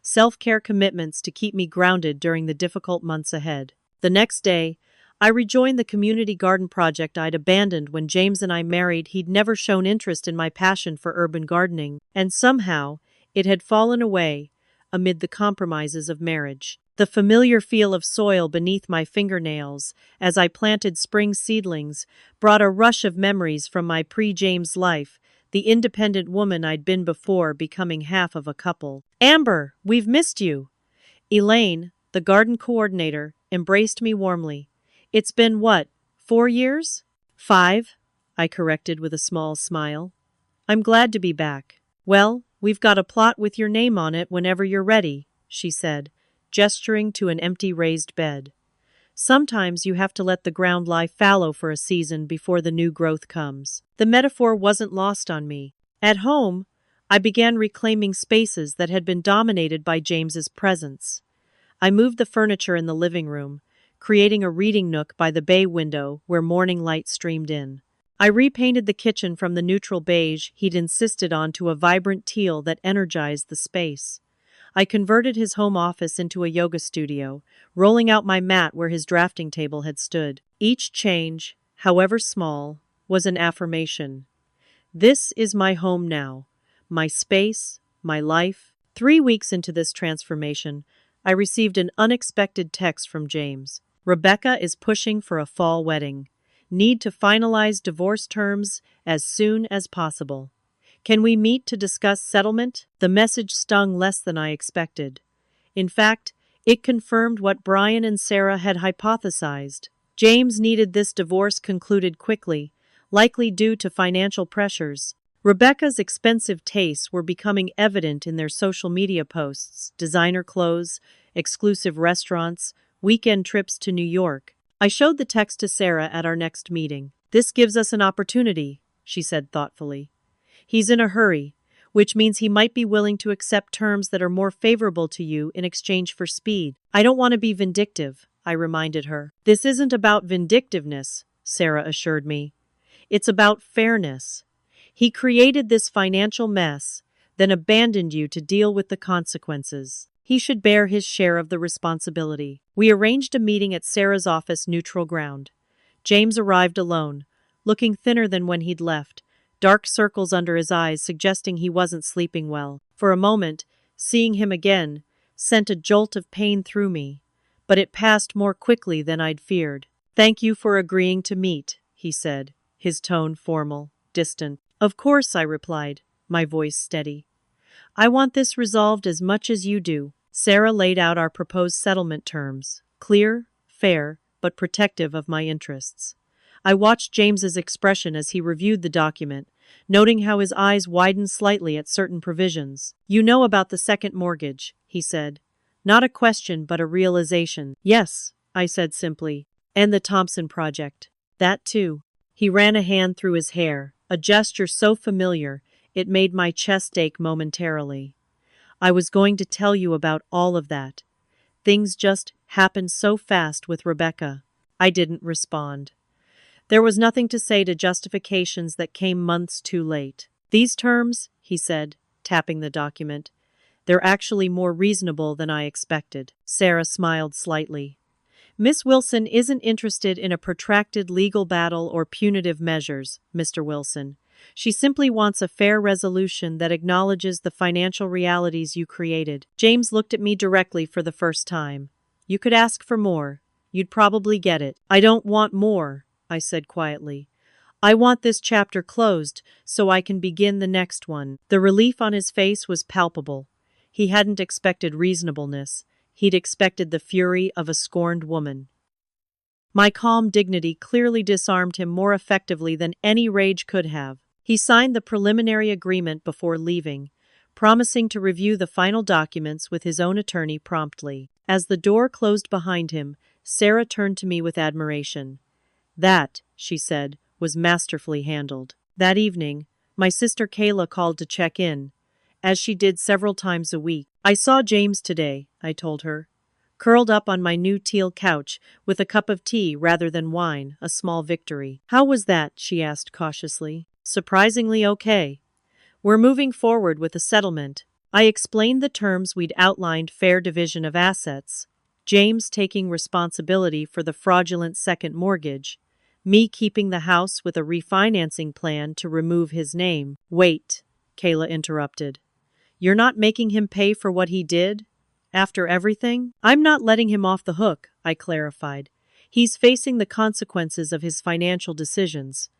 self-care commitments to keep me grounded during the difficult months ahead. The next day, I rejoined the community garden project I'd abandoned when James and I married. He'd never shown interest in my passion for urban gardening, and somehow it had fallen away amid the compromises of marriage. The familiar feel of soil beneath my fingernails as I planted spring seedlings brought a rush of memories from my pre-James life, the independent woman I'd been before becoming half of a couple. Amber, we've missed you. Elaine, the garden coordinator, embraced me warmly. It's been what, 4 years? 5, I corrected with a small smile. I'm glad to be back. Well, we've got a plot with your name on it whenever you're ready, she said, gesturing to an empty raised bed. Sometimes you have to let the ground lie fallow for a season before the new growth comes. The metaphor wasn't lost on me. At home, I began reclaiming spaces that had been dominated by James's presence. I moved the furniture in the living room, creating a reading nook by the bay window where morning light streamed in. I repainted the kitchen from the neutral beige he'd insisted on to a vibrant teal that energized the space. I converted his home office into a yoga studio, rolling out my mat where his drafting table had stood. Each change, however small, was an affirmation. This is my home now, my space, my life. 3 weeks into this transformation, I received an unexpected text from James. Rebecca is pushing for a fall wedding. Need to finalize divorce terms as soon as possible. Can we meet to discuss settlement? The message stung less than I expected. In fact, it confirmed what Brian and Sarah had hypothesized. James needed this divorce concluded quickly, likely due to financial pressures. Rebecca's expensive tastes were becoming evident in their social media posts: designer clothes, exclusive restaurants, weekend trips to New York. I showed the text to Sarah at our next meeting. This gives us an opportunity, she said thoughtfully. He's in a hurry, which means he might be willing to accept terms that are more favorable to you in exchange for speed. I don't want to be vindictive, I reminded her. This isn't about vindictiveness, Sarah assured me. It's about fairness. He created this financial mess, then abandoned you to deal with the consequences. He should bear his share of the responsibility. We arranged a meeting at Sarah's office, neutral ground. James arrived alone, looking thinner than when he'd left, dark circles under his eyes suggesting he wasn't sleeping well. For a moment, seeing him again sent a jolt of pain through me, but it passed more quickly than I'd feared. Thank you for agreeing to meet, he said, his tone formal, distant. Of course, I replied, my voice steady. I want this resolved as much as you do. Sarah laid out our proposed settlement terms, clear, fair, but protective of my interests. I watched James's expression as he reviewed the document, noting how his eyes widened slightly at certain provisions. You know about the second mortgage, he said. Not a question, but a realization. Yes, I said simply. And the Thompson project. That too. He ran a hand through his hair, a gesture so familiar it made my chest ache momentarily. I was going to tell you about all of that. Things just happened so fast with Rebecca. I didn't respond. There was nothing to say to justifications that came months too late. These terms, he said, tapping the document, they're actually more reasonable than I expected. Sarah smiled slightly. Miss Wilson isn't interested in a protracted legal battle or punitive measures, Mr. Wilson. She simply wants a fair resolution that acknowledges the financial realities you created. James looked at me directly for the first time. You could ask for more. You'd probably get it. I don't want more, I said quietly. I want this chapter closed so I can begin the next one. The relief on his face was palpable. He hadn't expected reasonableness. He'd expected the fury of a scorned woman. My calm dignity clearly disarmed him more effectively than any rage could have. He signed the preliminary agreement before leaving, promising to review the final documents with his own attorney promptly. As the door closed behind him, Sarah turned to me with admiration. That, she said, was masterfully handled. That evening, my sister Kayla called to check in, as she did several times a week. I saw James today, I told her, curled up on my new teal couch with a cup of tea rather than wine, a small victory. How was that? She asked cautiously. Surprisingly okay. We're moving forward with a settlement. I explained the terms we'd outlined: fair division of assets, James taking responsibility for the fraudulent second mortgage, me keeping the house with a refinancing plan to remove his name. Wait, Kayla interrupted. You're not making him pay for what he did? After everything? I'm not letting him off the hook, I clarified. He's facing the consequences of his financial decisions.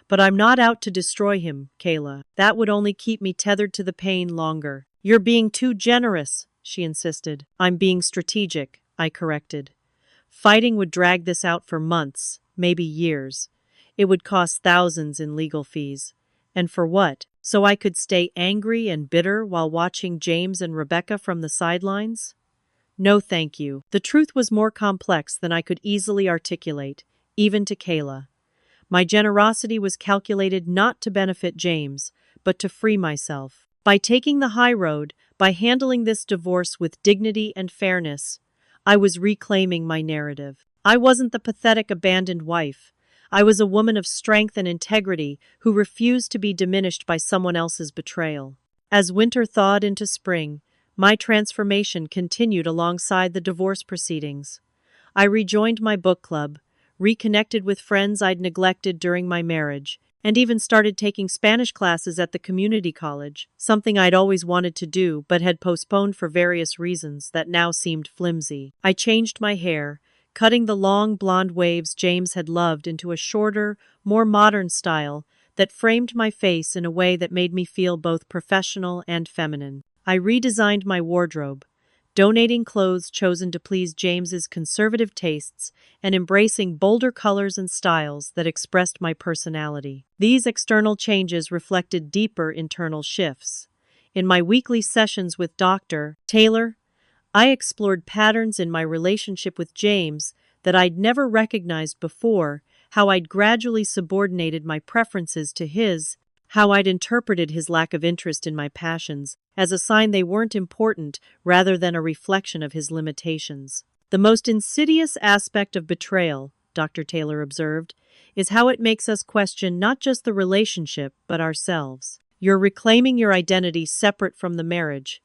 But I'm not out to destroy him, Kayla. That would only keep me tethered to the pain longer. You're being too generous, she insisted. I'm being strategic, I corrected. Fighting would drag this out for months, maybe years. It would cost thousands in legal fees. And for what? So I could stay angry and bitter while watching James and Rebecca from the sidelines? No, thank you. The truth was more complex than I could easily articulate, even to Kayla. My generosity was calculated not to benefit James, but to free myself. By taking the high road, by handling this divorce with dignity and fairness, I was reclaiming my narrative. I wasn't the pathetic abandoned wife. I was a woman of strength and integrity who refused to be diminished by someone else's betrayal. As winter thawed into spring, my transformation continued alongside the divorce proceedings. I rejoined my book club, reconnected with friends I'd neglected during my marriage, and even started taking Spanish classes at the community college, something I'd always wanted to do but had postponed for various reasons that now seemed flimsy. I changed my hair, cutting the long blonde waves James had loved into a shorter, more modern style that framed my face in a way that made me feel both professional and feminine. I redesigned my wardrobe, donating clothes chosen to please James's conservative tastes and embracing bolder colors and styles that expressed my personality. These external changes reflected deeper internal shifts. In my weekly sessions with Dr. Taylor, I explored patterns in my relationship with James that I'd never recognized before, how I'd gradually subordinated my preferences to his, how I'd interpreted his lack of interest in my passions as a sign they weren't important rather than a reflection of his limitations. The most insidious aspect of betrayal, Dr. Taylor observed, is how it makes us question not just the relationship, but ourselves. You're reclaiming your identity separate from the marriage,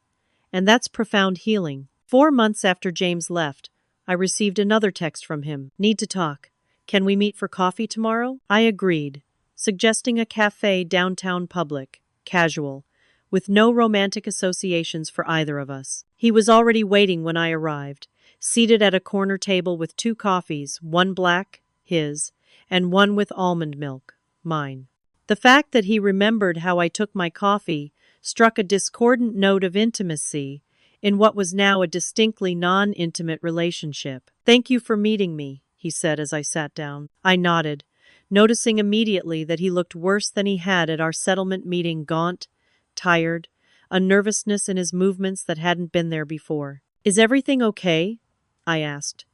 and that's profound healing. 4 months after James left, I received another text from him. Need to talk. Can we meet for coffee tomorrow? I agreed, suggesting a cafe downtown public, casual, with no romantic associations for either of us. He was already waiting when I arrived, seated at a corner table with 2 coffees, one black, his, and one with almond milk, mine. The fact that he remembered how I took my coffee struck a discordant note of intimacy in what was now a distinctly non-intimate relationship. Thank you for meeting me, he said as I sat down. I nodded, noticing immediately that he looked worse than he had at our settlement meeting, gaunt, tired, a nervousness in his movements that hadn't been there before. Is everything okay? I asked,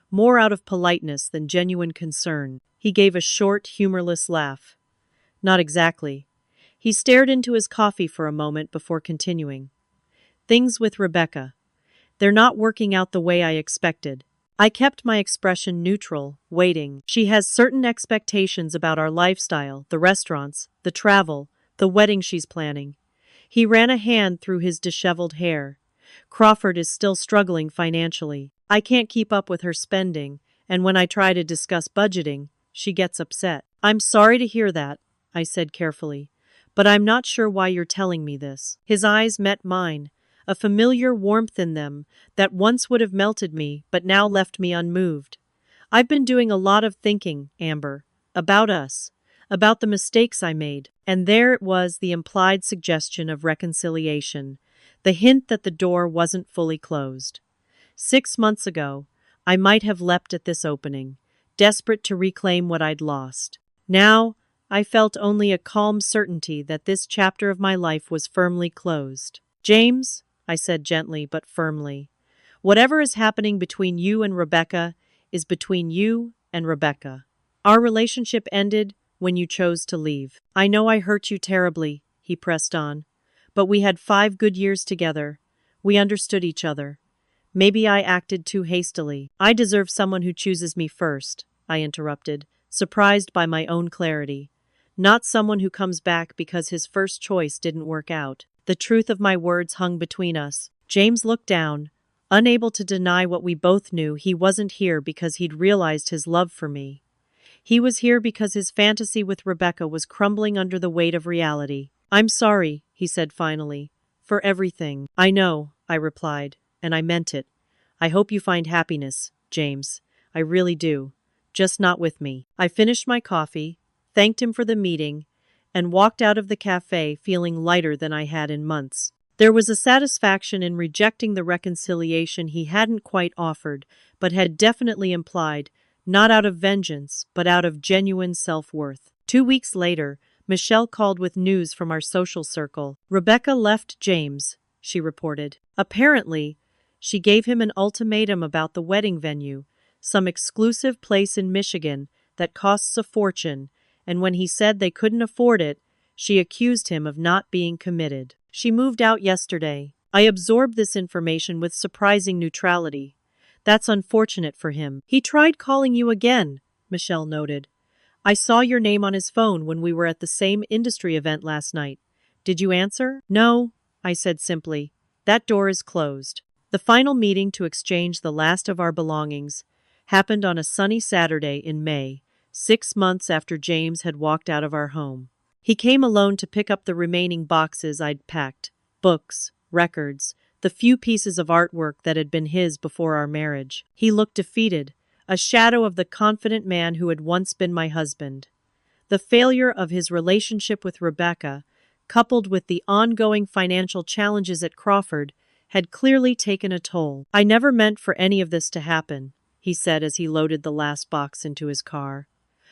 more out of politeness than genuine concern. He gave a short, humorless laugh. Not exactly. He stared into his coffee for a moment before continuing. Things with Rebecca. They're not working out the way I expected. I kept my expression neutral, waiting. She has certain expectations about our lifestyle, the restaurants, the travel, the wedding she's planning. He ran a hand through his disheveled hair. Crawford is still struggling financially. I can't keep up with her spending, and when I try to discuss budgeting, she gets upset. I'm sorry to hear that, I said carefully, but I'm not sure why you're telling me this. His eyes met mine, a familiar warmth in them that once would have melted me but now left me unmoved. I've been doing a lot of thinking, Amber, about us, about the mistakes I made. And there it was, the implied suggestion of reconciliation, the hint that the door wasn't fully closed. 6 months ago, I might have leapt at this opening, desperate to reclaim what I'd lost. Now, I felt only a calm certainty that this chapter of my life was firmly closed. James, I said gently but firmly, whatever is happening between you and Rebecca is between you and Rebecca. Our relationship ended when you chose to leave. I know I hurt you terribly, he pressed on, but we had 5 good years together. We understood each other. Maybe I acted too hastily. I deserve someone who chooses me first, I interrupted, surprised by my own clarity. Not someone who comes back because his first choice didn't work out. The truth of my words hung between us. James looked down, unable to deny what we both knew. He wasn't here because he'd realized his love for me. He was here because his fantasy with Rebecca was crumbling under the weight of reality. I'm sorry, he said finally, for everything. I know, I replied, and I meant it. I hope you find happiness, James. I really do. Just not with me. I finished my coffee, thanked him for the meeting, and walked out of the cafe feeling lighter than I had in months. There was a satisfaction in rejecting the reconciliation he hadn't quite offered, but had definitely implied, not out of vengeance, but out of genuine self-worth. 2 weeks later, Michelle called with news from our social circle. Rebecca left James, she reported. Apparently, she gave him an ultimatum about the wedding venue, some exclusive place in Michigan that costs a fortune, and when he said they couldn't afford it, she accused him of not being committed. She moved out yesterday. I absorbed this information with surprising neutrality. That's unfortunate for him. He tried calling you again, Michelle noted. I saw your name on his phone when we were at the same industry event last night. Did you answer? No, I said simply. That door is closed. The final meeting to exchange the last of our belongings happened on a sunny Saturday in May, 6 months after James had walked out of our home. He came alone to pick up the remaining boxes I'd packed, books, records, the few pieces of artwork that had been his before our marriage. He looked defeated, a shadow of the confident man who had once been my husband. The failure of his relationship with Rebecca, coupled with the ongoing financial challenges at Crawford, had clearly taken a toll. I never meant for any of this to happen, he said as he loaded the last box into his car.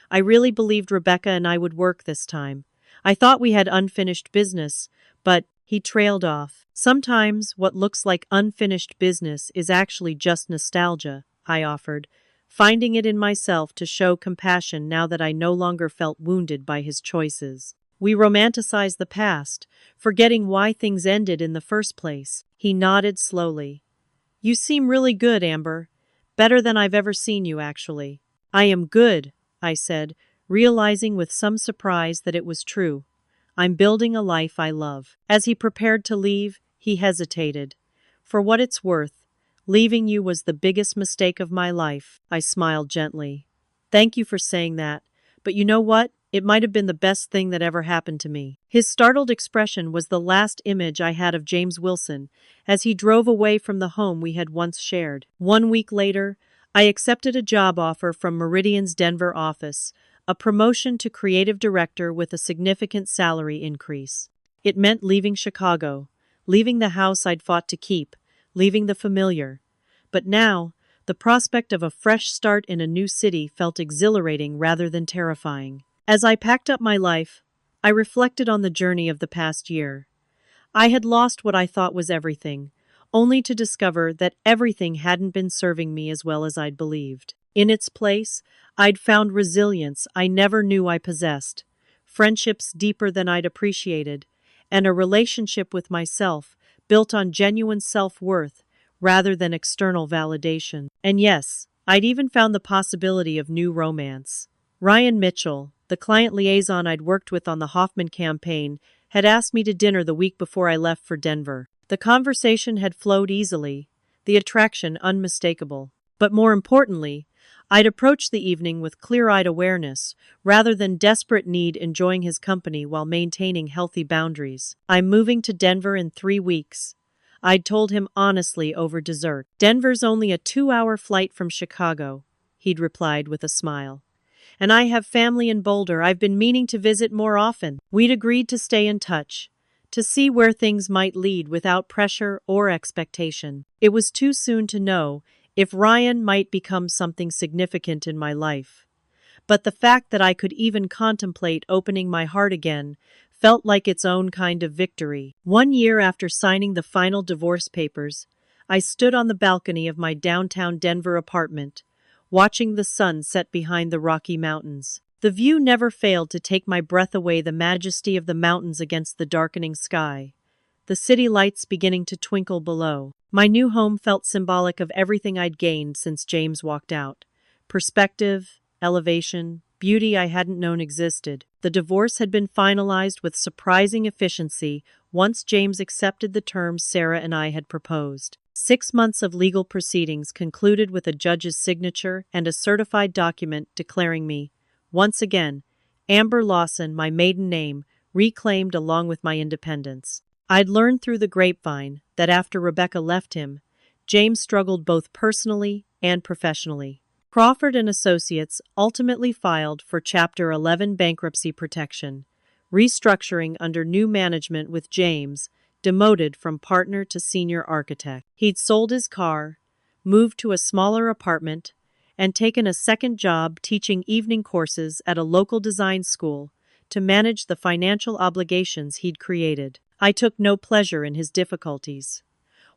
I really believed Rebecca and I would work this time. I thought we had unfinished business, but he trailed off. Sometimes what looks like unfinished business is actually just nostalgia, I offered, finding it in myself to show compassion now that I no longer felt wounded by his choices. We romanticize the past, forgetting why things ended in the first place. He nodded slowly. You seem really good, Amber. Better than I've ever seen you, actually. I am good, I said, realizing with some surprise that it was true. I'm building a life I love. As he prepared to leave, he hesitated. For what it's worth, leaving you was the biggest mistake of my life, I smiled gently. Thank you for saying that, but you know what? It might have been the best thing that ever happened to me. His startled expression was the last image I had of James Wilson as he drove away from the home we had once shared. 1 week later, I accepted a job offer from Meridian's Denver office, a promotion to creative director with a significant salary increase. It meant leaving Chicago, leaving the house I'd fought to keep, leaving the familiar. But now, the prospect of a fresh start in a new city felt exhilarating rather than terrifying. As I packed up my life, I reflected on the journey of the past year. I had lost what I thought was everything, only to discover that everything hadn't been serving me as well as I'd believed. In its place, I'd found resilience I never knew I possessed, friendships deeper than I'd appreciated, and a relationship with myself built on genuine self-worth rather than external validation. And yes, I'd even found the possibility of new romance. Ryan Mitchell, the client liaison I'd worked with on the Hoffman campaign, had asked me to dinner the week before I left for Denver. The conversation had flowed easily, the attraction unmistakable. But more importantly, I'd approached the evening with clear-eyed awareness, rather than desperate need enjoying his company while maintaining healthy boundaries. I'm moving to Denver in 3 weeks. I'd told him honestly over dessert. Denver's only a 2-hour flight from Chicago, he'd replied with a smile. And I have family in Boulder I've been meaning to visit more often. We'd agreed to stay in touch, to see where things might lead without pressure or expectation. It was too soon to know if Ryan might become something significant in my life. But the fact that I could even contemplate opening my heart again felt like its own kind of victory. 1 year after signing the final divorce papers, I stood on the balcony of my downtown Denver apartment, watching the sun set behind the Rocky Mountains. The view never failed to take my breath away, the majesty of the mountains against the darkening sky, the city lights beginning to twinkle below. My new home felt symbolic of everything I'd gained since James walked out. Perspective, elevation, beauty I hadn't known existed. The divorce had been finalized with surprising efficiency once James accepted the terms Sarah and I had proposed. 6 months of legal proceedings concluded with a judge's signature and a certified document declaring me, once again, Amber Lawson, my maiden name, reclaimed along with my independence. I'd learned through the grapevine that after Rebecca left him, James struggled both personally and professionally. Crawford and Associates ultimately filed for Chapter 11 bankruptcy protection, restructuring under new management with James demoted from partner to senior architect. He'd sold his car, moved to a smaller apartment, and taken a second job teaching evening courses at a local design school to manage the financial obligations he'd created. I took no pleasure in his difficulties.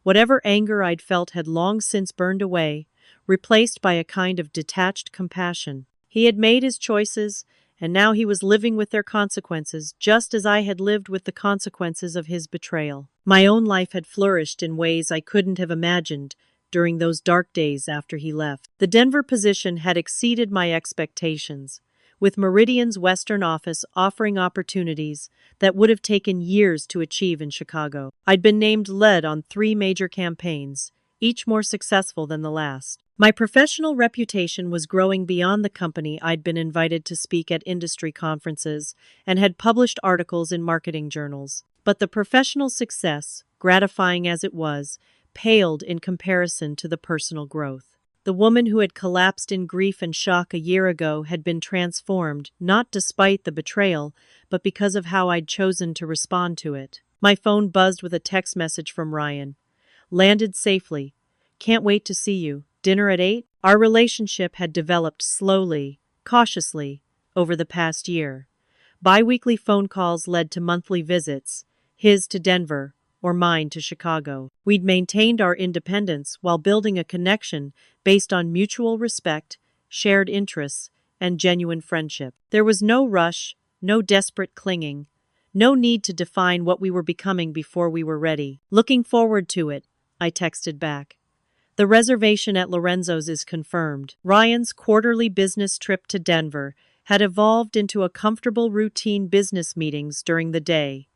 Whatever anger I'd felt had long since burned away, replaced by a kind of detached compassion. He had made his choices, and now he was living with their consequences, just as I had lived with the consequences of his betrayal. My own life had flourished in ways I couldn't have imagined during those dark days after he left. The Denver position had exceeded my expectations, with Meridian's Western office offering opportunities that would have taken years to achieve in Chicago. I'd been named lead on 3 major campaigns, each more successful than the last. My professional reputation was growing beyond the company. I'd been invited to speak at industry conferences and had published articles in marketing journals. But the professional success, gratifying as it was, paled in comparison to the personal growth. The woman who had collapsed in grief and shock a year ago had been transformed, not despite the betrayal, but because of how I'd chosen to respond to it. My phone buzzed with a text message from Ryan. Landed safely. Can't wait to see you. Dinner at 8? Our relationship had developed slowly, cautiously, over the past year. Bi-weekly phone calls led to monthly visits, his to Denver, or mine to Chicago. We'd maintained our independence while building a connection based on mutual respect, shared interests, and genuine friendship. There was no rush, no desperate clinging, no need to define what we were becoming before we were ready. Looking forward to it, I texted back. The reservation at Lorenzo's is confirmed. Ryan's quarterly business trip to Denver had evolved into a comfortable routine business meetings during the day,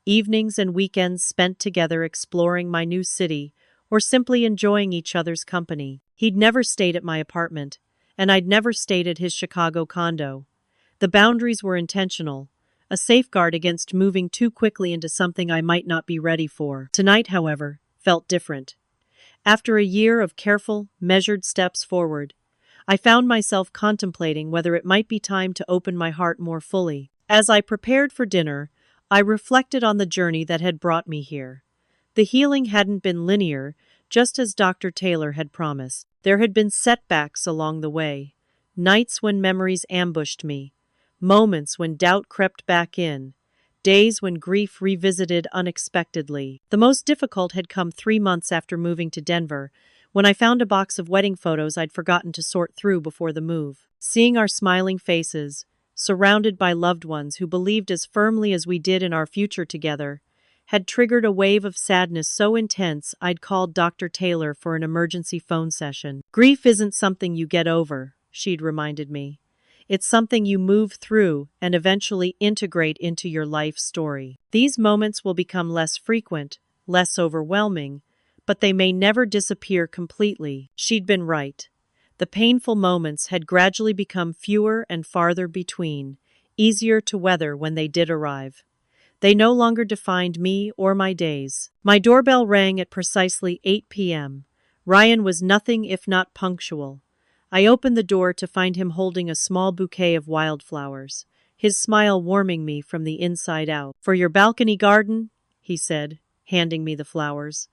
evenings and weekends spent together exploring my new city or simply enjoying each other's company. He'd never stayed at my apartment, and I'd never stayed at his Chicago condo. The boundaries were intentional, a safeguard against moving too quickly into something I might not be ready for. Tonight, however, felt different. After a year of careful, measured steps forward, I found myself contemplating whether it might be time to open my heart more fully. As I prepared for dinner, I reflected on the journey that had brought me here. The healing hadn't been linear, just as Dr. Taylor had promised. There had been setbacks along the way, nights when memories ambushed me, moments when doubt crept back in, days when grief revisited unexpectedly. The most difficult had come 3 months after moving to Denver, when I found a box of wedding photos I'd forgotten to sort through before the move. Seeing our smiling faces, surrounded by loved ones who believed as firmly as we did in our future together, had triggered a wave of sadness so intense I'd called Dr. Taylor for an emergency phone session. Grief isn't something you get over, she'd reminded me. It's something you move through and eventually integrate into your life story. These moments will become less frequent, less overwhelming, but they may never disappear completely. She'd been right. The painful moments had gradually become fewer and farther between, easier to weather when they did arrive. They no longer defined me or my days. My doorbell rang at precisely 8 p.m. Ryan was nothing if not punctual. I opened the door to find him holding a small bouquet of wildflowers, his smile warming me from the inside out. "For your balcony garden?" he said, handing me the flowers.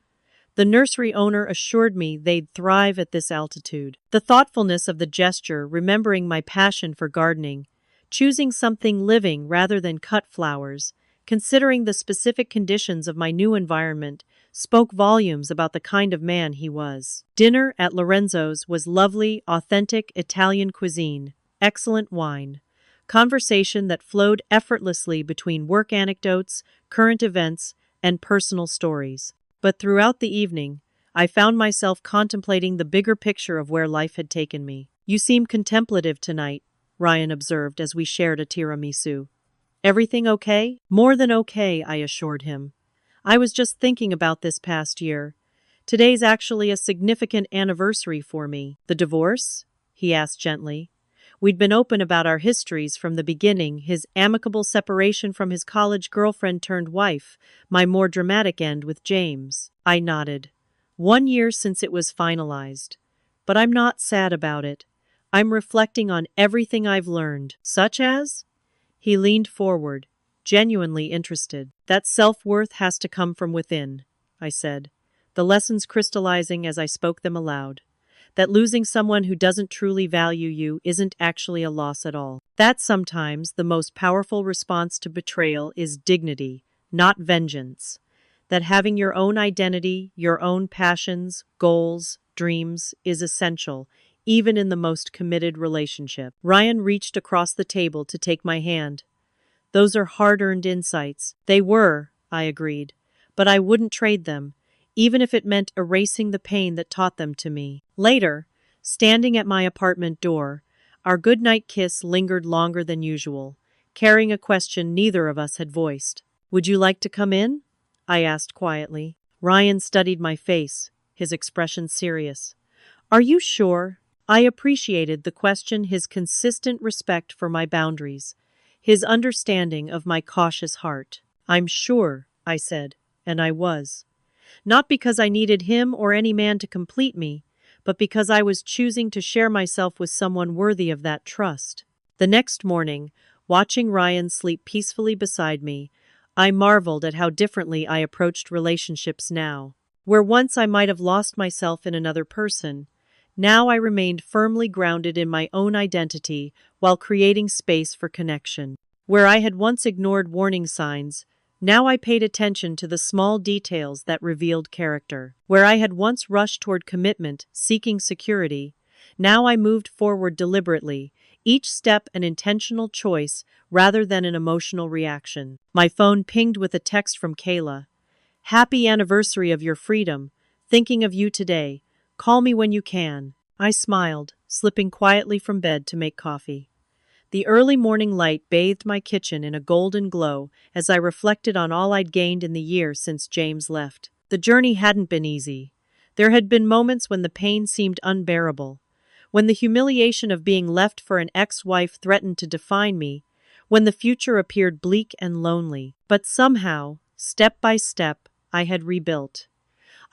The nursery owner assured me they'd thrive at this altitude. The thoughtfulness of the gesture, remembering my passion for gardening, choosing something living rather than cut flowers, considering the specific conditions of my new environment, spoke volumes about the kind of man he was. Dinner at Lorenzo's was lovely, authentic Italian cuisine, excellent wine, conversation that flowed effortlessly between work anecdotes, current events, and personal stories. But throughout the evening, I found myself contemplating the bigger picture of where life had taken me. "You seem contemplative tonight," Ryan observed as we shared a tiramisu. "Everything okay?" "More than okay," I assured him. "I was just thinking about this past year. Today's actually a significant anniversary for me." "The divorce?" he asked gently. We'd been open about our histories from the beginning, his amicable separation from his college girlfriend turned wife, my more dramatic end with James. I nodded. 1 year since it was finalized. But I'm not sad about it. I'm reflecting on everything I've learned. Such as? He leaned forward, genuinely interested. "That self-worth has to come from within," I said, the lessons crystallizing as I spoke them aloud. That losing someone who doesn't truly value you isn't actually a loss at all. That sometimes the most powerful response to betrayal is dignity, not vengeance. That having your own identity, your own passions, goals, dreams is essential, even in the most committed relationship. Ryan reached across the table to take my hand. "Those are hard-earned insights." "They were," I agreed, "but I wouldn't trade them, even if it meant erasing the pain that taught them to me." Later, standing at my apartment door, our goodnight kiss lingered longer than usual, carrying a question neither of us had voiced. "Would you like to come in?" I asked quietly. Ryan studied my face, his expression serious. "Are you sure?" I appreciated the question, his consistent respect for my boundaries, his understanding of my cautious heart. "I'm sure," I said, and I was. Not because I needed him or any man to complete me, but because I was choosing to share myself with someone worthy of that trust. The next morning, watching Ryan sleep peacefully beside me, I marveled at how differently I approached relationships now. Where once I might have lost myself in another person, now I remained firmly grounded in my own identity while creating space for connection. Where I had once ignored warning signs, now I paid attention to the small details that revealed character. Where I had once rushed toward commitment, seeking security, now I moved forward deliberately, each step an intentional choice rather than an emotional reaction. My phone pinged with a text from Kayla. "Happy anniversary of your freedom. Thinking of you today. Call me when you can." I smiled, slipping quietly from bed to make coffee. The early morning light bathed my kitchen in a golden glow as I reflected on all I'd gained in the year since James left. The journey hadn't been easy. There had been moments when the pain seemed unbearable, when the humiliation of being left for an ex-wife threatened to define me, when the future appeared bleak and lonely. But somehow, step by step, I had rebuilt.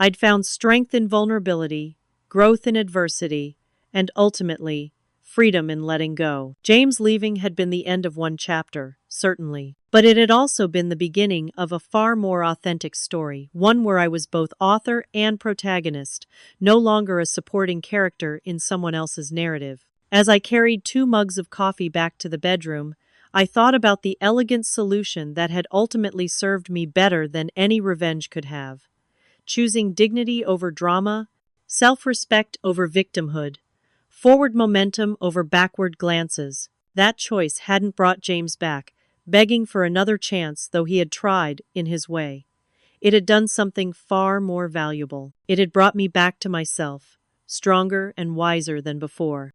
I'd found strength in vulnerability, growth in adversity, and ultimately, freedom in letting go. James leaving had been the end of one chapter, certainly. But it had also been the beginning of a far more authentic story, one where I was both author and protagonist, no longer a supporting character in someone else's narrative. As I carried 2 mugs of coffee back to the bedroom, I thought about the elegant solution that had ultimately served me better than any revenge could have. Choosing dignity over drama, self-respect over victimhood, forward momentum over backward glances. That choice hadn't brought James back, begging for another chance though he had tried, in his way. It had done something far more valuable. It had brought me back to myself, stronger and wiser than before.